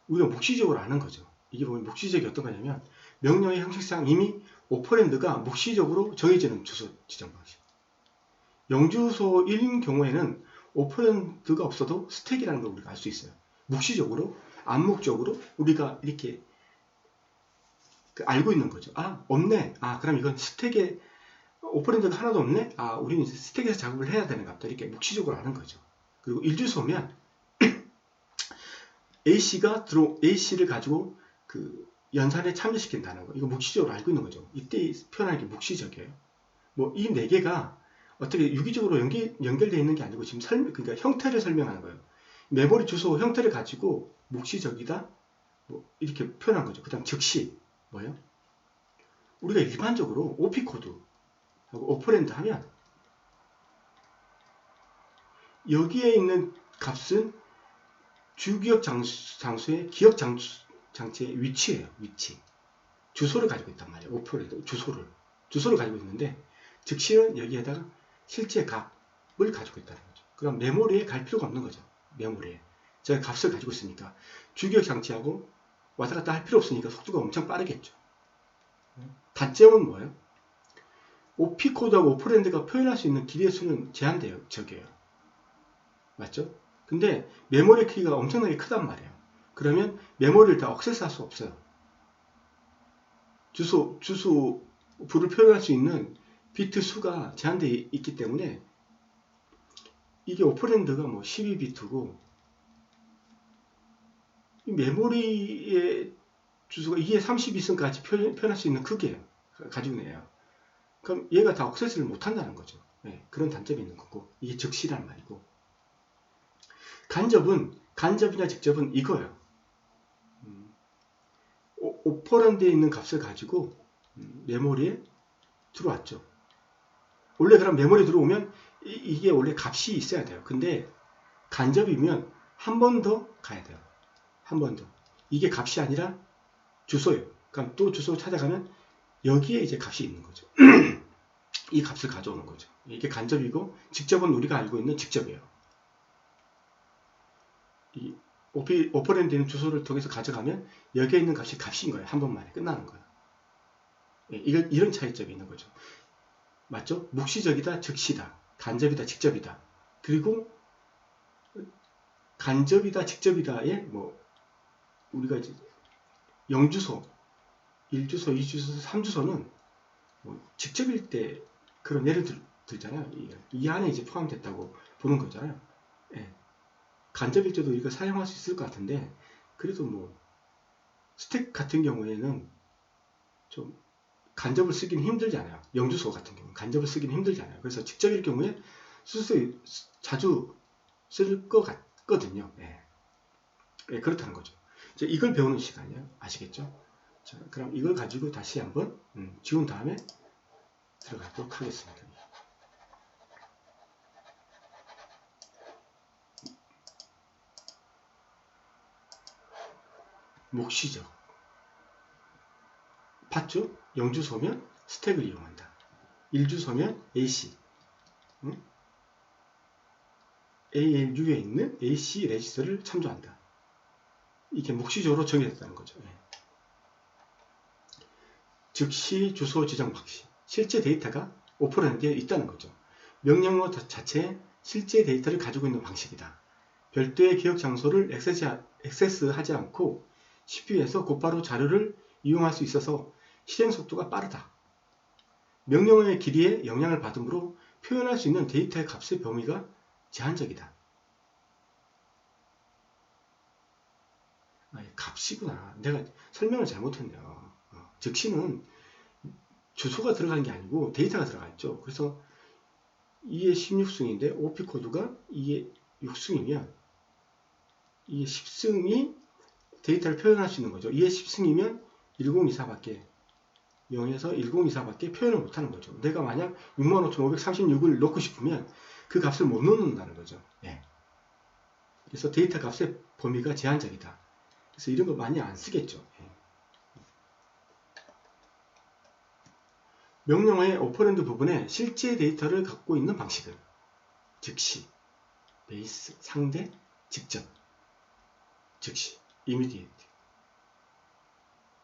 우리가 묵시적으로 아는 거죠. 이게 보면 묵시적이 어떤 거냐면 명령의 형식상 이미 오퍼랜드가 묵시적으로 정해지는 주소 지정 방식. 영주소인 경우에는 오퍼랜드가 없어도 스택이라는 걸 우리가 알 수 있어요. 묵시적으로, 암묵적으로 우리가 이렇게 알고 있는 거죠. 아, 없네. 아, 그럼 이건 스택에 오퍼랜드가 하나도 없네. 아, 우리는 이제 스택에서 작업을 해야 되는 것다. 이렇게 묵시적으로 아는 거죠. 그리고 일주소면 A씨를 가지고 그 연산에 참여시킨다는 거. 이거 묵시적으로 알고 있는 거죠. 이때 표현하는 게 묵시적이에요. 뭐 이 네 개가 어떻게 유기적으로 연결되어 있는 게 아니고 지금 그러니까 형태를 설명하는 거예요. 메모리 주소 형태를 가지고 묵시적이다. 뭐 이렇게 표현한 거죠. 그다음 즉시 뭐예요? 우리가 일반적으로 OP 코드하고 오퍼랜드 하면 여기에 있는 값은 주기억 장수의 기억 장치의 위치예요. 위치. 주소를 가지고 있단 말이에요. 오퍼레도 주소를 가지고 있는데 즉시는 여기에다가 실제 값을 가지고 있다는 거죠. 그럼 메모리에 갈 필요가 없는 거죠. 메모리에 제가 값을 가지고 있으니까 주기억 장치하고 왔다 갔다 할 필요 없으니까 속도가 엄청 빠르겠죠. 단점은 뭐예요? OP 코드하고 오퍼랜드가 표현할 수 있는 길이의 수는 제한돼요. 적이에요. 맞죠? 근데 메모리 크기가 엄청나게 크단 말이에요. 그러면 메모리를 다 억세스할 수 없어요. 주소부를 표현할 수 있는 비트 수가 제한되어 있기 때문에 이게 오퍼랜드가 뭐 12비트고 메모리의 주소가 이게 32승까지 표현할 수 있는 크기예요. 가지고 내요. 그럼 얘가 다 억세스를 못한다는 거죠. 네, 그런 단점이 있는 거고 이게 즉시란 말이고 간접이나 직접은 이거예요. 오퍼랜드에 있는 값을 가지고 메모리에 들어왔죠. 원래 그럼 메모리에 들어오면 이게 원래 값이 있어야 돼요. 근데 간접이면 한 번 더 가야 돼요. 한 번 더. 이게 값이 아니라 주소예요. 그럼 또 주소 찾아가면 여기에 이제 값이 있는 거죠. 이 값을 가져오는 거죠. 이게 간접이고 직접은 우리가 알고 있는 직접이에요. 이 오퍼랜드는 주소를 통해서 가져가면 여기에 있는 값이 값인 거예요. 한 번만에 끝나는 거예요. 이런 차이점이 있는 거죠. 맞죠? 묵시적이다, 즉시다. 간접이다, 직접이다. 그리고 간접이다, 직접이다에 뭐 우리가 이제 0주소, 1주소, 2주소, 3주소는 뭐 직접일 때 그런 예를 들잖아요. 이 안에 이제 포함됐다고 보는 거잖아요. 예. 간접일 때도 이거 사용할 수 있을 것 같은데 그래도 뭐 스택 같은 경우에는 좀 간접을 쓰기는 힘들잖아요. 영주소 같은 경우 간접을 쓰기는 힘들잖아요. 그래서 직접일 경우에 자주 쓸 것 같거든요. 예. 예, 그렇다는 거죠. 이걸 배우는 시간이에요. 아시겠죠? 자, 그럼 이걸 가지고 다시 한번 지운 다음에 들어가도록 하겠습니다. 묵시적. 봤죠? 영주소면 스택을 이용한다. 1주소면 AC, 응? ALU에 있는 AC 레지스터를 참조한다. 이게 묵시적으로 정의됐다는 거죠. 예. 즉시 주소 지정 방식. 실제 데이터가 오퍼랜드에 있다는 거죠. 명령어 자체에 실제 데이터를 가지고 있는 방식이다. 별도의 기억 장소를 액세스하지 않고 CPU에서 곧바로 자료를 이용할 수 있어서 실행 속도가 빠르다. 명령어의 길이에 영향을 받으므로 표현할 수 있는 데이터의 값의 범위가 제한적이다. 값이구나. 내가 설명을 잘못했네요. 즉시는 주소가 들어간 게 아니고 데이터가 들어가 있죠. 그래서 2의 16승인데 OP 코드가 2의 6승이면 2의 10승이 데이터를 표현할 수 있는 거죠. 2의 10승이면 1024밖에 0에서 1024밖에 표현을 못하는 거죠. 내가 만약 65,536을 넣고 싶으면 그 값을 못 넣는다는 거죠. 예. 그래서 데이터 값의 범위가 제한적이다. 그래서 이런 거 많이 안 쓰겠죠. 예. 명령어의 오퍼랜드 부분에 실제 데이터를 갖고 있는 방식은 즉시, 베이스, 상대, 직접, 즉시, immediate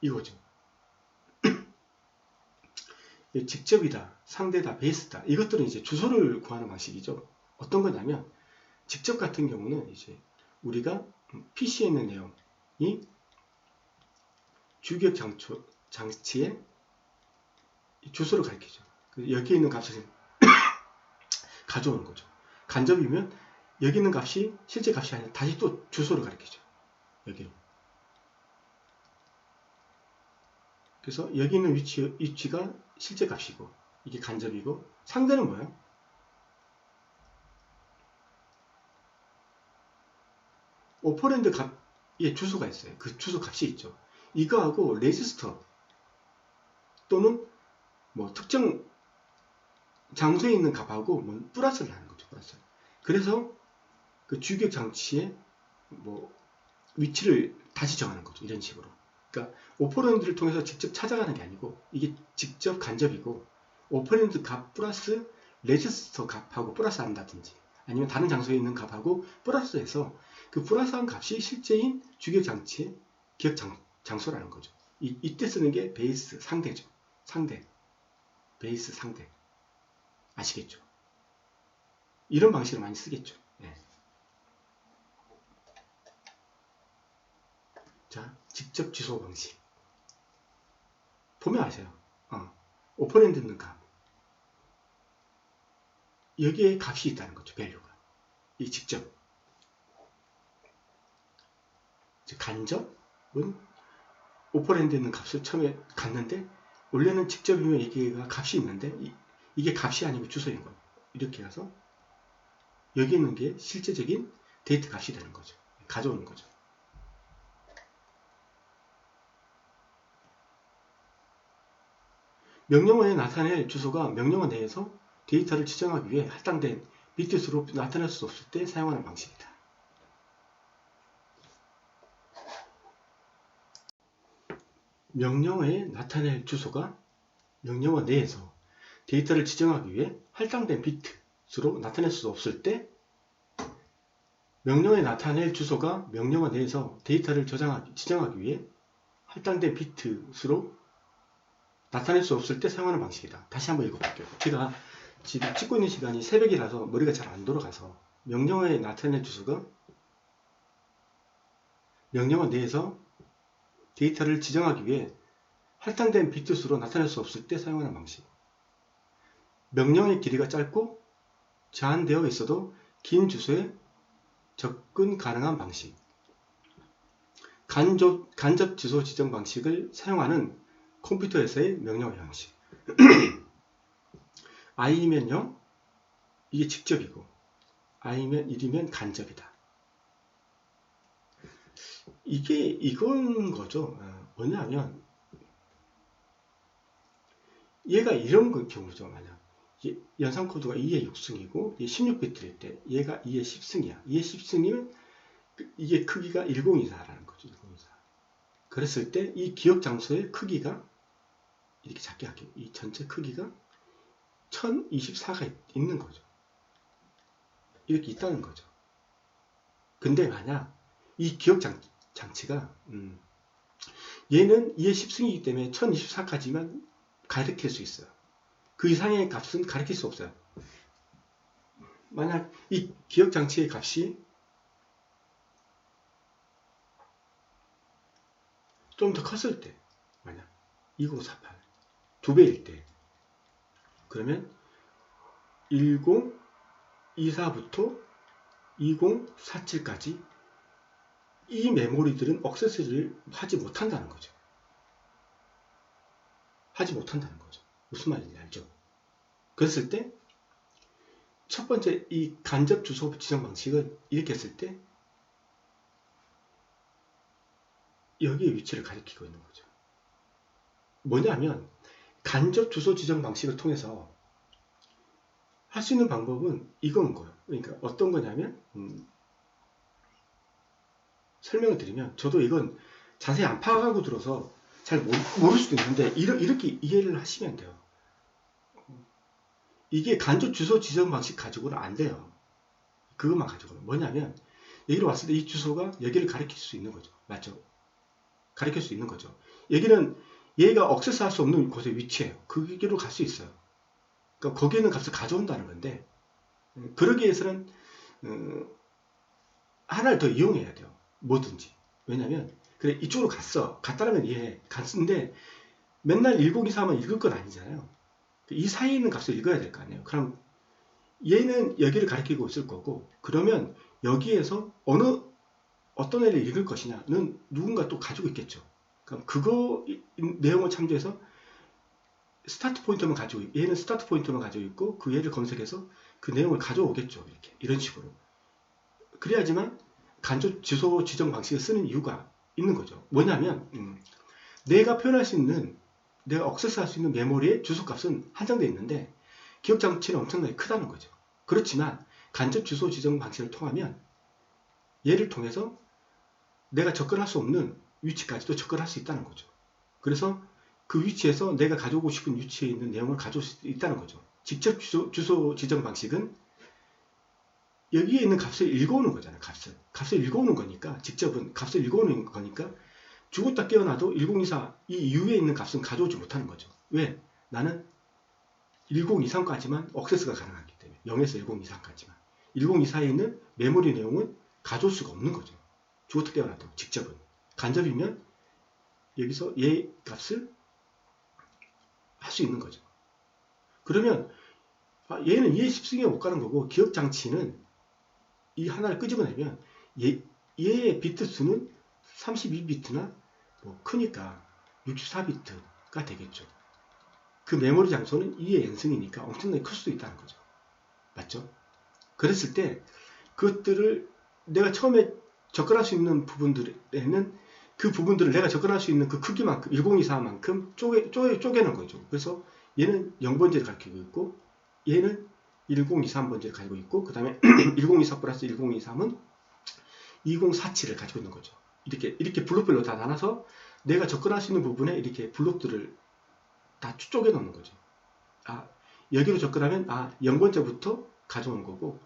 이거죠. 직접이다, 상대다, 베이스다 이것들은 이제 주소를 구하는 방식이죠. 어떤 거냐면 직접 같은 경우는 이제 우리가 PC에 있는 내용이 주기억 장치에 주소를 가리키죠. 여기에 있는 값을 가져오는 거죠. 간접이면 여기 있는 값이 실제 값이 아니라 다시 또 주소를 가리키죠. 여기로. 그래서 여기 있는 위치가 실제 값이고 이게 간접이고 상대는 뭐예요? 오퍼랜드 값에 주소가 있어요. 그 주소 값이 있죠. 이거하고 레지스터 또는 뭐 특정 장소에 있는 값하고 뭐 플러스를 하는 거죠. 플러스. 그래서 그 주기억 장치의 뭐 위치를 다시 정하는 거죠. 이런 식으로. 그러니까 오퍼랜드를 통해서 직접 찾아가는 게 아니고 이게 직접 간접이고 오퍼랜드 값 플러스 레지스터 값하고 플러스 한다든지 아니면 다른 장소에 있는 값하고 플러스해서 그 플러스한 값이 실제인 주기억 장치의 기억 장소라는 거죠. 이때 쓰는 게 베이스 상대죠. 상대. 베이스 상대. 아시겠죠? 이런 방식을 많이 쓰겠죠. 네. 자, 직접 주소 방식. 보면 아세요. 오퍼랜드 있는 값. 여기에 값이 있다는 거죠. 밸류가. 이 직접. 간접은 오퍼랜드 있는 값을 처음에 갔는데 원래는 직접이면 여기가 값이 있는데 이게 값이 아니고 주소인 거예요. 이렇게 가서 여기 있는 게 실제적인 데이터 값이 되는 거죠. 가져오는 거죠. 명령어에 나타낼 주소가 명령어 내에서 데이터를 지정하기 위해 할당된 비트수로 나타낼 수 없을 때 사용하는 방식이다. 명령어에 나타낼 주소가 명령어 내에서 데이터를 지정하기 위해 할당된 비트수로 나타낼 수 없을 때 명령어에 나타낼 주소가 명령어 내에서 데이터를 지정하기 위해 할당된 비트수로 나타낼 수 없을 때 사용하는 방식이다. 다시 한번 읽어볼게요. 제가 지금 찍고 있는 시간이 새벽이라서 머리가 잘 안 돌아가서 명령어에 나타낼 주소가 명령어 내에서 데이터를 지정하기 위해 할당된 비트수로 나타낼 수 없을 때 사용하는 방식. 명령의 길이가 짧고 제한되어 있어도 긴 주소에 접근 가능한 방식. 간접 주소 지정 방식을 사용하는 컴퓨터에서의 명령어 형식. i면 0, 이게 직접이고 i면 1이면 간접이다. 이게 이건 거죠. 뭐냐면 얘가 이런 경우죠. 만약 연산 코드가 2의 6승이고 16비트일 때 얘가 2의 10승이야. 2의 10승이면 이게 크기가 1024라는 거죠. 1024. 그랬을 때 이 기억 장소의 크기가 이렇게 작게 할게요. 이 전체 크기가 1024가 있는 거죠. 이렇게 있다는 거죠. 근데 만약 이 기억 장치가 얘는 2의 10승이기 때문에 1024까지만 가리킬 수 있어요. 그 이상의 값은 가리킬 수 없어요. 만약 이 기억 장치의 값이 좀 더 컸을 때, 만약 2048 2배일 때, 그러면 1024부터 2047까지 이 메모리들은 액세스를 하지 못한다는 거죠. 하지 못한다는 거죠. 무슨 말인지 알죠? 그랬을 때 첫 번째 이 간접 주소 지정 방식은 이렇게 했을 때 여기에 위치를 가리키고 있는 거죠. 뭐냐면 간접 주소 지정 방식을 통해서 할 수 있는 방법은 이건 거예요. 그러니까 어떤 거냐면 설명을 드리면 저도 이건 자세히 안 파악하고 들어서 잘 모를 수도 있는데 이렇게 이해를 하시면 돼요. 이게 간접 주소 지정 방식 가지고는 안 돼요. 그것만 가지고는. 뭐냐면 여기로 왔을 때 이 주소가 여기를 가리킬 수 있는 거죠. 맞죠? 가리킬 수 있는 거죠. 여기는 얘가 액세스 할 수 없는 곳에 위치해요. 거기로 갈 수 있어요. 그러니까 거기에 있는 값을 가져온다는 건데 그러기 위해서는 하나를 더 이용해야 돼요. 뭐든지. 왜냐면 그래 이쪽으로 갔다라면 이해해. 갔는데 맨날 1023은 읽을 건 아니잖아요. 이 사이에 있는 값을 읽어야 될 거 아니에요. 그럼 얘는 여기를 가리키고 있을 거고 그러면 여기에서 어떤 애를 읽을 것이냐는 누군가 또 가지고 있겠죠. 그럼 그거 내용을 참조해서 스타트 포인터만 가지고 얘는 스타트 포인터만 가지고 있고 그 얘를 검색해서 그 내용을 가져오겠죠. 이렇게 이런 식으로. 그래야지만 간접 주소 지정 방식을 쓰는 이유가 있는 거죠. 뭐냐면 내가 표현할 수 있는 내가 액세스할 수 있는 메모리의 주소값은 한정되어 있는데 기억 장치는 엄청나게 크다는 거죠. 그렇지만 간접 주소 지정 방식을 통하면 얘를 통해서 내가 접근할 수 없는 위치까지도 접근할 수 있다는 거죠. 그래서 그 위치에서 내가 가져오고 싶은 위치에 있는 내용을 가져올 수 있다는 거죠. 직접 주소 지정 방식은 여기에 있는 값을 읽어오는 거잖아요. 값을 읽어오는 거니까 직접은 값을 읽어오는 거니까 죽었다 깨어나도 1024 이 이후에 있는 값은 가져오지 못하는 거죠. 왜? 나는 1023까지만 액세스가 가능하기 때문에 0에서 1023까지만 1024에 있는 메모리 내용은 가져올 수가 없는 거죠. 죽었다 깨어나도 직접은. 간접이면 여기서 얘 값을 할 수 있는 거죠. 그러면 얘는 얘의 10승에 못 가는 거고 기억 장치는 이 하나를 끄집어내면 얘의 비트 수는 32비트나 뭐 크니까 64비트가 되겠죠. 그 메모리 장소는 2의 n승이니까 엄청나게 클 수도 있다는 거죠. 맞죠? 그랬을 때 그것들을 내가 처음에 접근할 수 있는 부분들에는 그 부분들을 내가 접근할 수 있는 그 크기만큼 1024만큼 쪼개는 거죠. 그래서 얘는 0번째를 가리키고 있고 얘는 1023번째를 가지고 있고 그 다음에 1024 플러스 1023은 2047을 가지고 있는 거죠. 이렇게 블록별로 다 나눠서 내가 접근할 수 있는 부분에 이렇게 블록들을 다 쪼개 놓는 거죠. 여기로 접근하면 0번째부터 가져오는 거고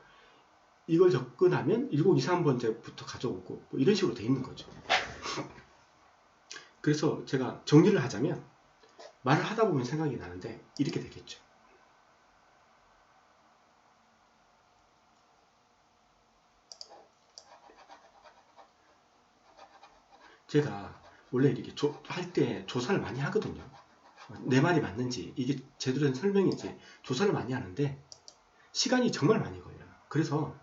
이걸 접근하면 1023번째부터 가져오고 뭐 이런 식으로 돼 있는 거죠. 그래서 제가 정리를 하자면 말을 하다 보면 생각이 나는데 이렇게 되겠죠. 제가 원래 이렇게 할 때 조사를 많이 하거든요. 내 말이 맞는지 이게 제대로 된 설명인지 조사를 많이 하는데 시간이 정말 많이 걸려요. 그래서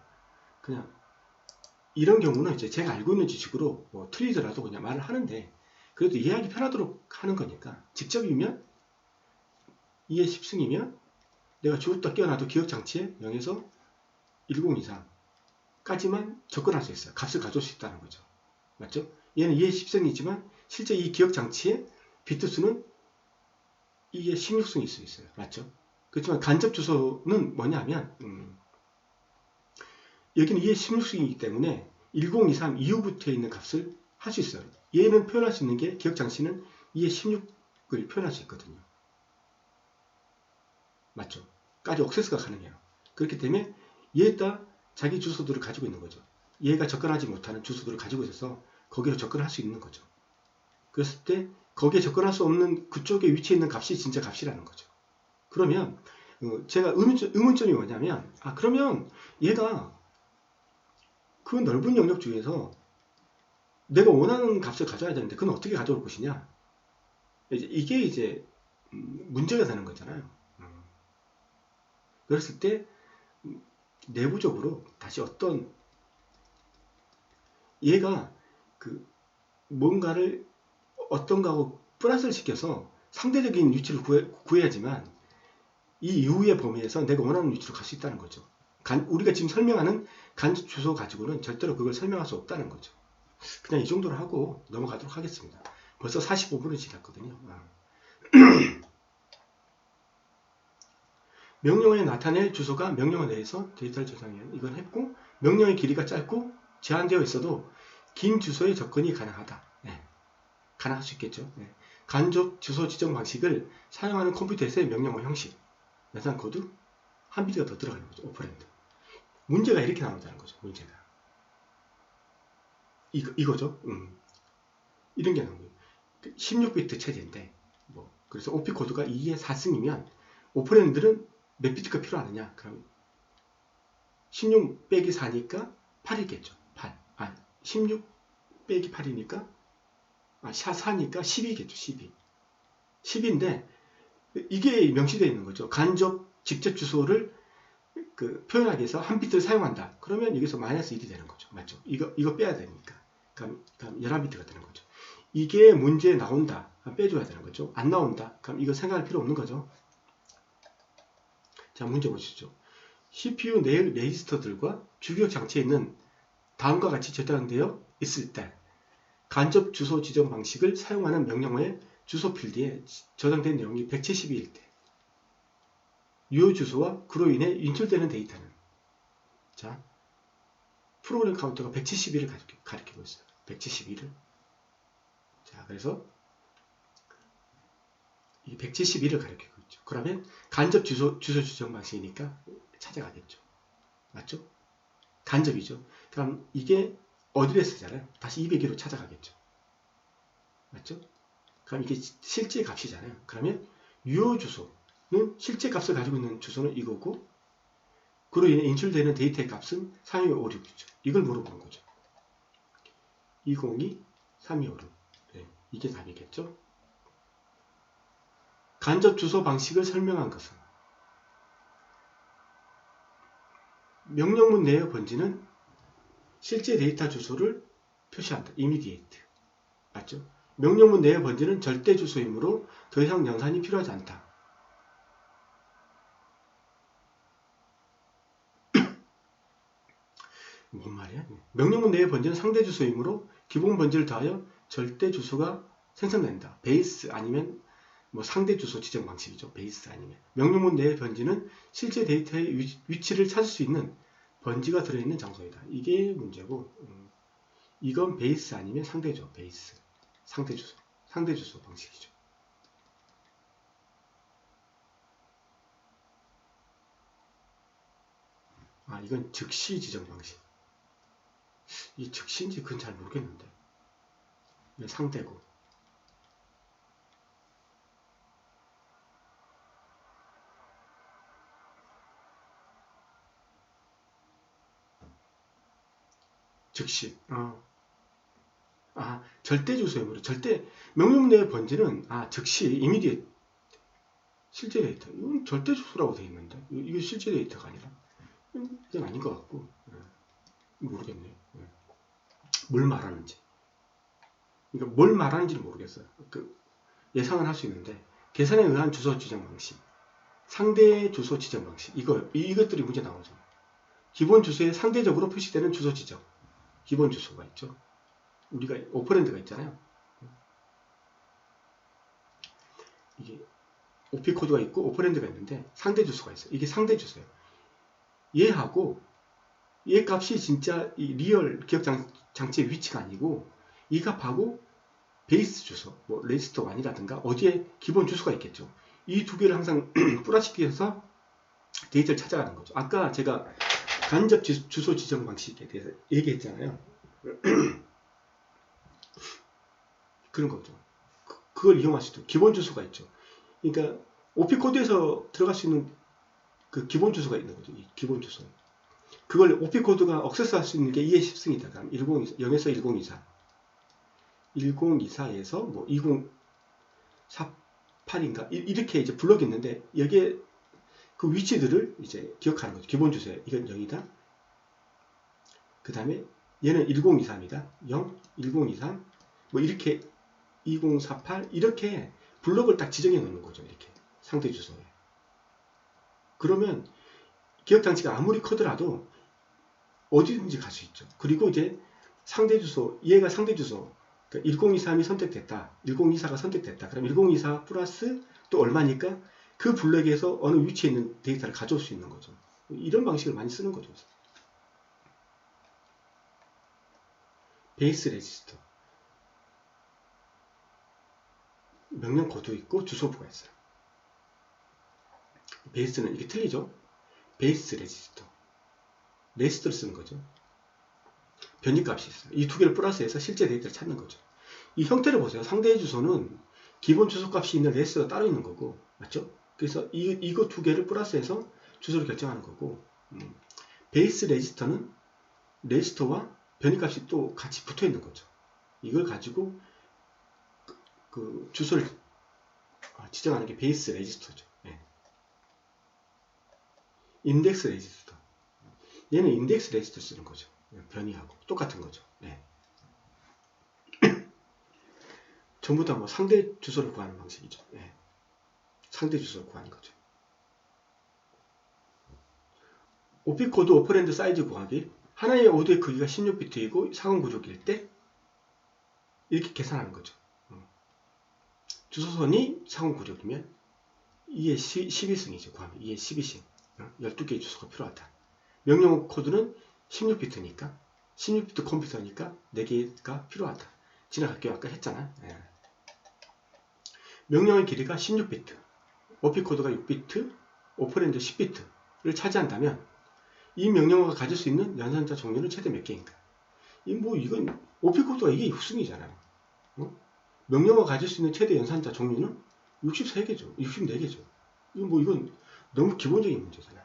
그냥 이런 경우는 이제 제가 알고 있는 지식으로 뭐 틀리더라도 그냥 말을 하는데 그래도 이해하기 편하도록 하는 거니까 직접이면 2의 10승이면 내가 죽었다 깨어나도 기억장치에 0에서 1023까지만 접근할 수 있어요. 값을 가져올 수 있다는 거죠. 맞죠? 얘는 2의 10승이지만 실제 이 기억장치의 비트 수는 2의 16승일 수 있어요. 맞죠? 그렇지만 간접 주소는 뭐냐면 여기는 2의 16승이기 때문에 1023 이후부터 있는 값을 할 수 있어요. 얘는 표현할 수 있는 게 기억장치는 2의 16을 표현할 수 있거든요. 맞죠? 까지 액세스가 가능해요. 그렇기 때문에 얘가 자기 주소들을 가지고 있는 거죠. 얘가 접근하지 못하는 주소들을 가지고 있어서 거기로 접근할 수 있는 거죠. 그랬을 때 거기에 접근할 수 없는 그쪽에 위치해 있는 값이 진짜 값이라는 거죠. 그러면 제가 의문점이 뭐냐면 그러면 얘가 그 넓은 영역 중에서 내가 원하는 값을 가져야 되는데 그건 어떻게 가져올 것이냐, 이게 이제 문제가 되는 거잖아요. 그랬을 때 내부적으로 다시 어떤 얘가 그 뭔가를 어떤 거하고 플러스를 시켜서 상대적인 위치를 구해야지만 이 이후의 범위에서 내가 원하는 위치로 갈 수 있다는 거죠. 우리가 지금 설명하는 간접 주소 가지고는 절대로 그걸 설명할 수 없다는 거죠. 그냥 이 정도로 하고 넘어가도록 하겠습니다. 벌써 45분이 지났거든요. 명령어에 나타낼 주소가 명령어 내에서 데이터를 저장해요. 이건 했고, 명령의 길이가 짧고 제한되어 있어도 긴 주소에 접근이 가능하다. 네. 가능할 수 있겠죠. 네. 간접 주소 지정 방식을 사용하는 컴퓨터에서의 명령어 형식, 연산 코드, 한 비트가 더 들어가는 거죠. 오퍼랜드. 문제가 이렇게 나온다는 거죠. 문제가. 이거죠. 이런 게 나온 거예요. 16비트 체제인데, 그래서 OP 코드가 2의 4승이면 오퍼랜드는 몇 비트가 필요하느냐? 그럼 16 빼기 4니까 8이겠죠. 8. 16 빼기 8이니까 4니까 12겠죠. 12. 10인데 이게 명시되어 있는 거죠. 간접 직접 주소를 표현하기 위해서 한 비트를 사용한다. 그러면 여기서 마이너스 1이 되는 거죠. 맞죠? 이거 빼야 되니까. 그럼 11비트가 되는 거죠. 이게 문제에 나온다. 빼줘야 되는 거죠. 안 나온다. 그럼 이거 생각할 필요 없는 거죠. 자, 문제 보시죠. CPU 내 레지스터들과 주기억 장치에 있는 다음과 같이 저장되어 있을 때 간접 주소 지정 방식을 사용하는 명령어의 주소 필드에 저장된 내용이 172일 때 유효 주소와 그로 인해 인출되는 데이터는, 자, 프로그램 카운터가 171을 가리키고 있어요. 171을. 자, 그래서 이 171을 가리키고 있죠. 그러면 간접 주소 지정 방식이니까 찾아가겠죠. 맞죠? 간접이죠. 그럼 이게 어드레스잖아요. 다시 202로 찾아가겠죠. 맞죠? 그럼 이게 실제 값이잖아요. 그러면 유효 주소는 실제 값을 가지고 있는 주소는 이거고, 그로 인해 인출되는 데이터의 값은 3256이죠. 이걸 물어보는 거죠. 202, 3256. 네, 이게 답이겠죠. 간접 주소 방식을 설명한 것은 명령문 내의 번지는 실제 데이터 주소를 표시한다. immediate. 맞죠? 명령문 내의 번지는 절대 주소이므로 더 이상 연산이 필요하지 않다. 뭔 말이야? 명령문 내의 번지는 상대 주소이므로 기본 번지를 더하여 절대 주소가 생성된다. 베이스 아니면 상대 주소 지정 방식이죠. 베이스 아니면. 명령문 내의 번지는 실제 데이터의 위치를 찾을 수 있는 번지가 들어있는 장소이다. 이게 문제고, 이건 베이스 아니면 상대죠. 베이스. 상대 주소 방식이죠. 이건 즉시 지정 방식. 이 즉시인지 그건 잘 모르겠는데. 이건 상대고. 즉시. 절대 주소이므로. 명령 내의 번지는, 즉시, immediate. 실제 데이터. 이건 절대 주소라고 되어 있는데. 이게 실제 데이터가 아니라. 이건 아닌 것 같고. 모르겠네요. 뭘 말하는지. 그러니까 뭘 말하는지를 모르겠어요. 예상은 할 수 있는데, 계산에 의한 주소 지정 방식, 상대 주소 지정 방식, 이것들이 문제 나오죠. 기본 주소에 상대적으로 표시되는 주소 지정. 기본 주소가 있죠. 우리가 오퍼랜드가 있잖아요. 이게 OP 코드가 있고 오퍼랜드가 있는데 상대 주소가 있어요. 이게 상대 주소예요. 얘 값이 진짜 이 리얼 기억 장치의 위치가 아니고 이 값하고 베이스 주소, 레지스터 1이라든가 어디에 기본 주소가 있겠죠. 이 두 개를 항상 플러시키해서 데이터를 찾아가는 거죠. 아까 제가 간접 주소 지정 방식에 대해서 얘기했잖아요. 그런 거죠. 그걸 이용할 수 있도록 기본 주소가 있죠. 그러니까 OP 코드에서 들어갈 수 있는 그 기본 주소가 있는 거죠. 이 기본 주소. 그걸 OP 코드가 억세스할 수 있는 게 EA10승이다. 그럼 0에서 1024, 1024에서 뭐 2048인가 이렇게 이제 블럭이 있는데 여기에 그 위치들을 이제 기억하는 거죠. 기본 주소에 이건 0이다. 그 다음에 얘는 1023이다. 0, 1023, 뭐 이렇게 2048 이렇게 블럭을 딱 지정해 놓는 거죠. 이렇게 상대 주소에. 그러면 기억 장치가 아무리 크더라도 어디든지 갈 수 있죠. 그리고 이제 상대 주소, 얘가 상대 주소, 그러니까 1023이 선택됐다. 1024가 선택됐다. 그럼 1024 플러스 또 얼마니까 그 블럭에서 어느 위치에 있는 데이터를 가져올 수 있는 거죠. 이런 방식을 많이 쓰는 거죠. 베이스 레지스터. 명령 코드 있고 주소부가 있어요. 베이스는 이게 틀리죠? 베이스 레지스터. 레지스터를 쓰는 거죠. 변이값이 있어요. 이 두 개를 플러스해서 실제 데이터를 찾는 거죠. 이 형태를 보세요. 상대의 주소는 기본 주소값이 있는 레지스터가 따로 있는 거고, 맞죠? 그래서 이거 두 개를 플러스해서 주소를 결정하는 거고, 베이스 레지스터는 레지스터와 변이값이 또 같이 붙어 있는 거죠. 이걸 가지고 그 주소를 지정하는 게 베이스 레지스터죠. 네. 인덱스 레지스터. 얘는 인덱스 레지스터 쓰는 거죠. 변이하고 똑같은 거죠. 네. 전부 다 뭐 상대 주소를 구하는 방식이죠. 네. 상대 주소를 구하는 거죠. OP 코드 오퍼랜드 사이즈 구하기. 하나의 오드의 크기가 16비트이고 4096일 때 이렇게 계산하는 거죠. 주소선이 4096이면 이게 12승이죠. 구하면 이게 12승. 12개의 주소가 필요하다. 명령 코드는 16비트니까 16비트 컴퓨터니까 4개가 필요하다. 지나갈게요. 아까 했잖아. 네. 명령의 길이가 16비트, OP 코드가 6비트, 오퍼랜드 10비트를 차지한다면 이 명령어가 가질 수 있는 연산자 종류는 최대 몇 개인가? 이건 OP 코드가 이게 육승이잖아요. 명령어가 가질 수 있는 최대 연산자 종류는 63개죠. 64개죠. 이건 너무 기본적인 문제잖아요.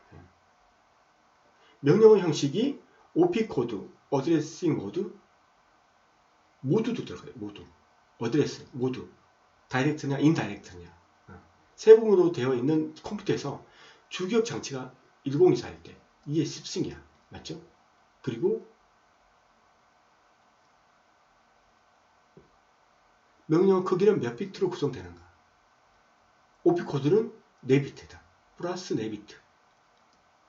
명령어 형식이 OP 코드, 어드레싱 모드, 모두도 들어가요. 모두. 어드레스, 모두. 다이렉트냐, 인다이렉트냐. 세 부분으로 되어 있는 컴퓨터에서 주기억 장치가 1024일 때 이게 10승이야. 맞죠? 그리고 명령어 크기는 몇 비트로 구성되는가? OP 코드는 4비트다. 플러스 4비트.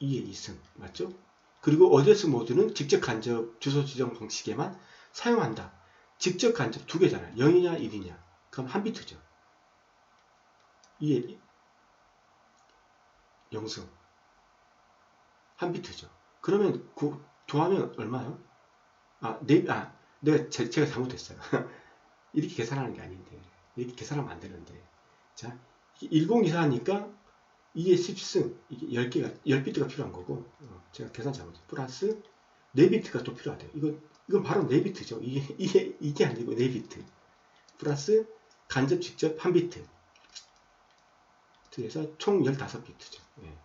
2의 2승. 맞죠? 그리고 어드레스 모드는 직접 간접 주소 지정 방식에만 사용한다. 직접 간접 두 개잖아요. 0이냐 1이냐. 그럼 1비트죠. 2의 0승. 1비트죠. 그러면 더하면 얼마요? 제가 잘못했어요. 이렇게 계산하는 게 아닌데. 이렇게 계산하면 안 되는데. 자, 1024니까 2의 10승, 이게 10비트가 필요한 거고, 제가 계산 잘못했어요. 플러스 4비트가 또 필요하대요. 이건 바로 4비트죠. 이게 아니고 4비트. 플러스 간접 직접 1비트. 그래서 총 15비트죠. 예.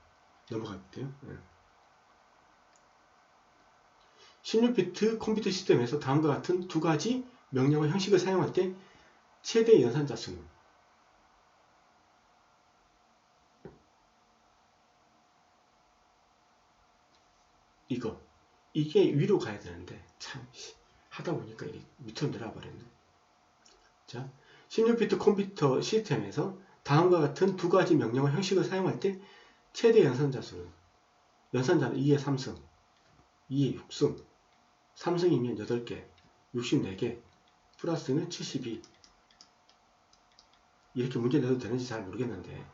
넘어갈게요. 예. 16비트 컴퓨터 시스템에서 다음과 같은 두 가지 명령어 형식을 사용할 때 최대 연산자 수는 이게 위로 가야 되는데 참 하다 보니까 이게 밑으로 내려와 버렸네. 자, 16비트 컴퓨터 시스템에서 다음과 같은 두 가지 명령어 형식을 사용할 때 최대 연산자 수는 연산자는 2의 3승, 2의 6승, 3승이면 8개, 64개, 플러스는 72. 이렇게 문제 내도 되는지 잘 모르겠는데.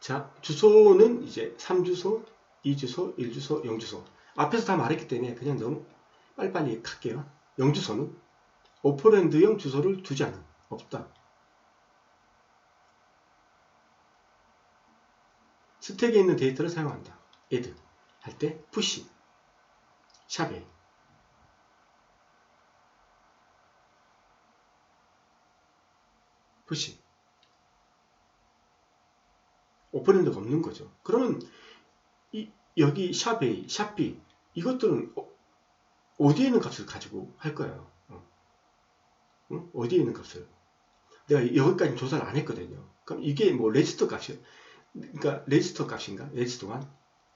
자, 주소는 이제 3주소, 2주소, 1주소, 0주소. 앞에서 다 말했기 때문에 그냥 너무 빨리빨리 갈게요. 0주소는 오퍼랜드형 주소를 두지 않음. 없다. 스택에 있는 데이터를 사용한다. add 할 때 push 샵에 push 오퍼랜드가 없는 거죠. 그러면 여기 샵 A, 샵 B 이것들은 어디에 있는 값을 가지고 할 거예요. 어디에 있는 값을 내가 여기까지 조사를 안 했거든요. 그럼 이게 뭐 레지스터 값이에요. 그러니까 레지스터 값인가? 레지스터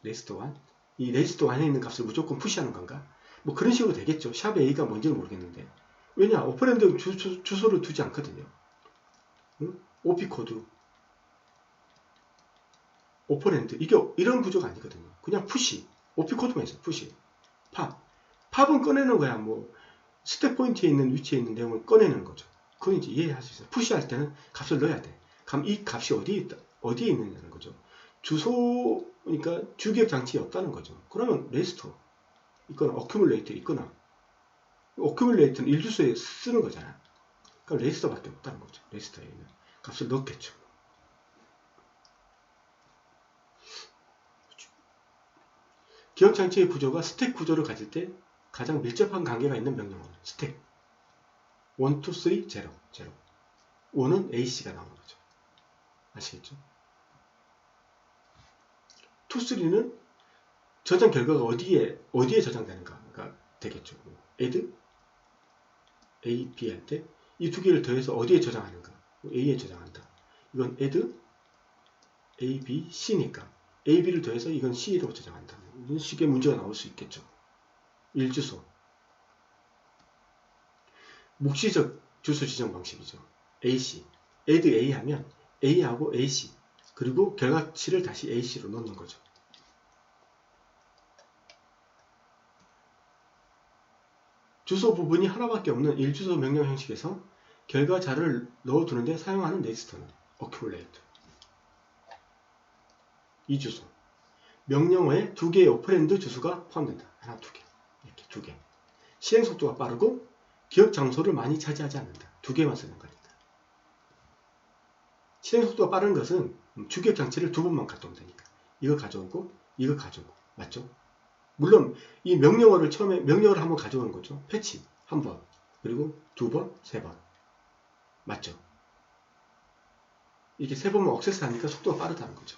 1 이 레지스터 1에 있는 값을 무조건 푸시하는 건가? 뭐 그런 식으로 되겠죠. 샵 A가 뭔지는 모르겠는데 왜냐 오퍼랜드 주소를 두지 않거든요. OP 코드 오퍼랜드 이게 이런 구조가 아니거든요. 그냥 푸시 OP 코드만 있어요. 푸시 팝은 꺼내는 거야. 뭐 스택 포인트에 있는 위치에 있는 내용을 꺼내는 거죠. 그건 이제 이해할 수 있어요. 푸시할 때는 값을 넣어야 돼. 그럼 이 값이 어디에 있느냐는 거죠. 주소, 그러니까 주기억 장치에 없다는 거죠. 그러면 레지스터, 있거나 어큐뮬레이터 있거나, 어큐뮬레이터는 일주소에 쓰는 거잖아요. 그럼 레지스터밖에 없다는 거죠. 레지스터에 있는 값을 넣겠죠. 기억 장치의 구조가 스택 구조를 가질 때 가장 밀접한 관계가 있는 명령어는 스택 1, 2, 3, 0, 0. 5는 AC가 나오는 거죠. 아시겠죠? 2, 3는 저장 결과가 어디에 저장되는가가 되겠죠. add, A, B 할 때 이 두 개를 더해서 어디에 저장하는가. A에 저장한다. 이건 add, A, B, C니까 A, B를 더해서 이건 C로 저장한다. 이런 식의 문제가 나올 수 있겠죠. 일주소. 묵시적 주소 지정 방식이죠. AC. add A 하면 A하고 AC. 그리고 결과치를 다시 AC로 넣는 거죠. 주소 부분이 하나밖에 없는 일주소 명령 형식에서 결과 자료를 넣어두는데 사용하는 레지스터는 accumulate. 이 주소. 명령어에 두 개의 오퍼랜드 주소가 포함된다. 하나, 두 개. 이렇게 두 개. 실행 속도가 빠르고 기억 장소를 많이 차지하지 않는다. 두 개만 쓰는 거니까. 실행 속도가 빠른 것은 주기억 장치를 두 번만 갖다 오면 되니까. 이거 가져오고, 이거 가져오고. 맞죠? 물론 이 명령어를 처음에 명령어를 한번 가져오는 거죠. 패치 한 번, 그리고 두 번, 세 번. 맞죠? 이렇게 세 번만 억세스 하니까 속도가 빠르다는 거죠.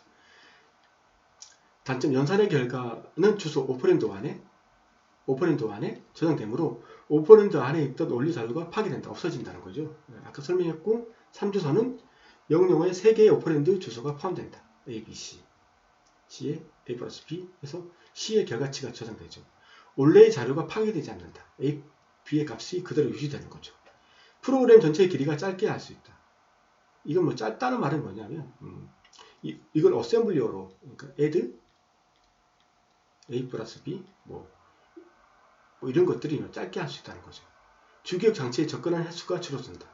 단점 연산의 결과는 주소 오퍼랜드 안에 저장되므로 오퍼랜드 안에 있던 원리 자료가 파괴된다. 없어진다는 거죠. 아까 설명했고 3주소는 명령어에 3개의 오퍼랜드 주소가 포함된다. A, B, C. C에 A 플러스 B 해서 C의 결과치가 저장되죠. 원래의 자료가 파괴되지 않는다. A, B의 값이 그대로 유지되는 거죠. 프로그램 전체의 길이가 짧게 할 수 있다. 이건 뭐 짧다는 말은 뭐냐면 이걸 어셈블리어로 그러니까 add A 플러스 B 뭐 이런 것들이 짧게 할 수 있다는 거죠. 주기억 장치에 접근한 횟수가 줄어든다.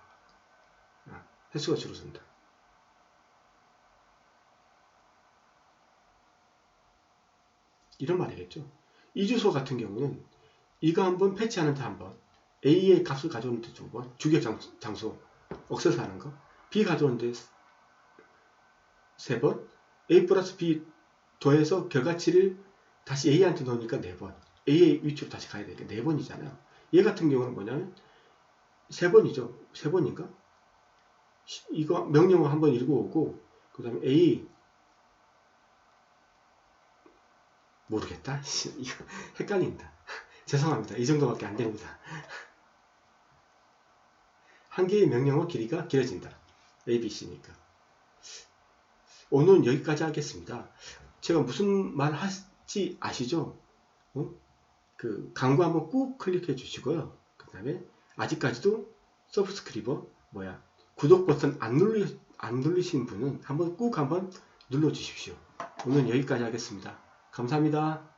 횟수가 줄어든다. 이런 말이겠죠. 이 주소 같은 경우는 이거 한번 패치하는데 한번 A의 값을 가져오는데 두 번 주기억 장소 억세스 하는 거 B 가져오는데 세 번 A 플러스 B 더해서 결과치를 다시 A한테 넣으니까 4번 A의 위치로 다시 가야 되니까 4번이잖아요. 얘 같은 경우는 뭐냐면 3번이죠. 3번인가? 이거 명령어 한번 읽어오고 그 다음에 A 모르겠다. 이거 헷갈린다. 죄송합니다. 이 정도밖에 안 됩니다. 한 개의 명령어 길이가 길어진다. A, B, C니까. 오늘은 여기까지 하겠습니다. 제가 무슨 말 할지 아시죠? 그 광고 한번 꾹 클릭해 주시고요. 그 다음에 아직까지도 서브스크리버 구독 버튼 안 누르신 분은 꾹 한번 눌러 주십시오. 오늘 여기까지 하겠습니다. 감사합니다.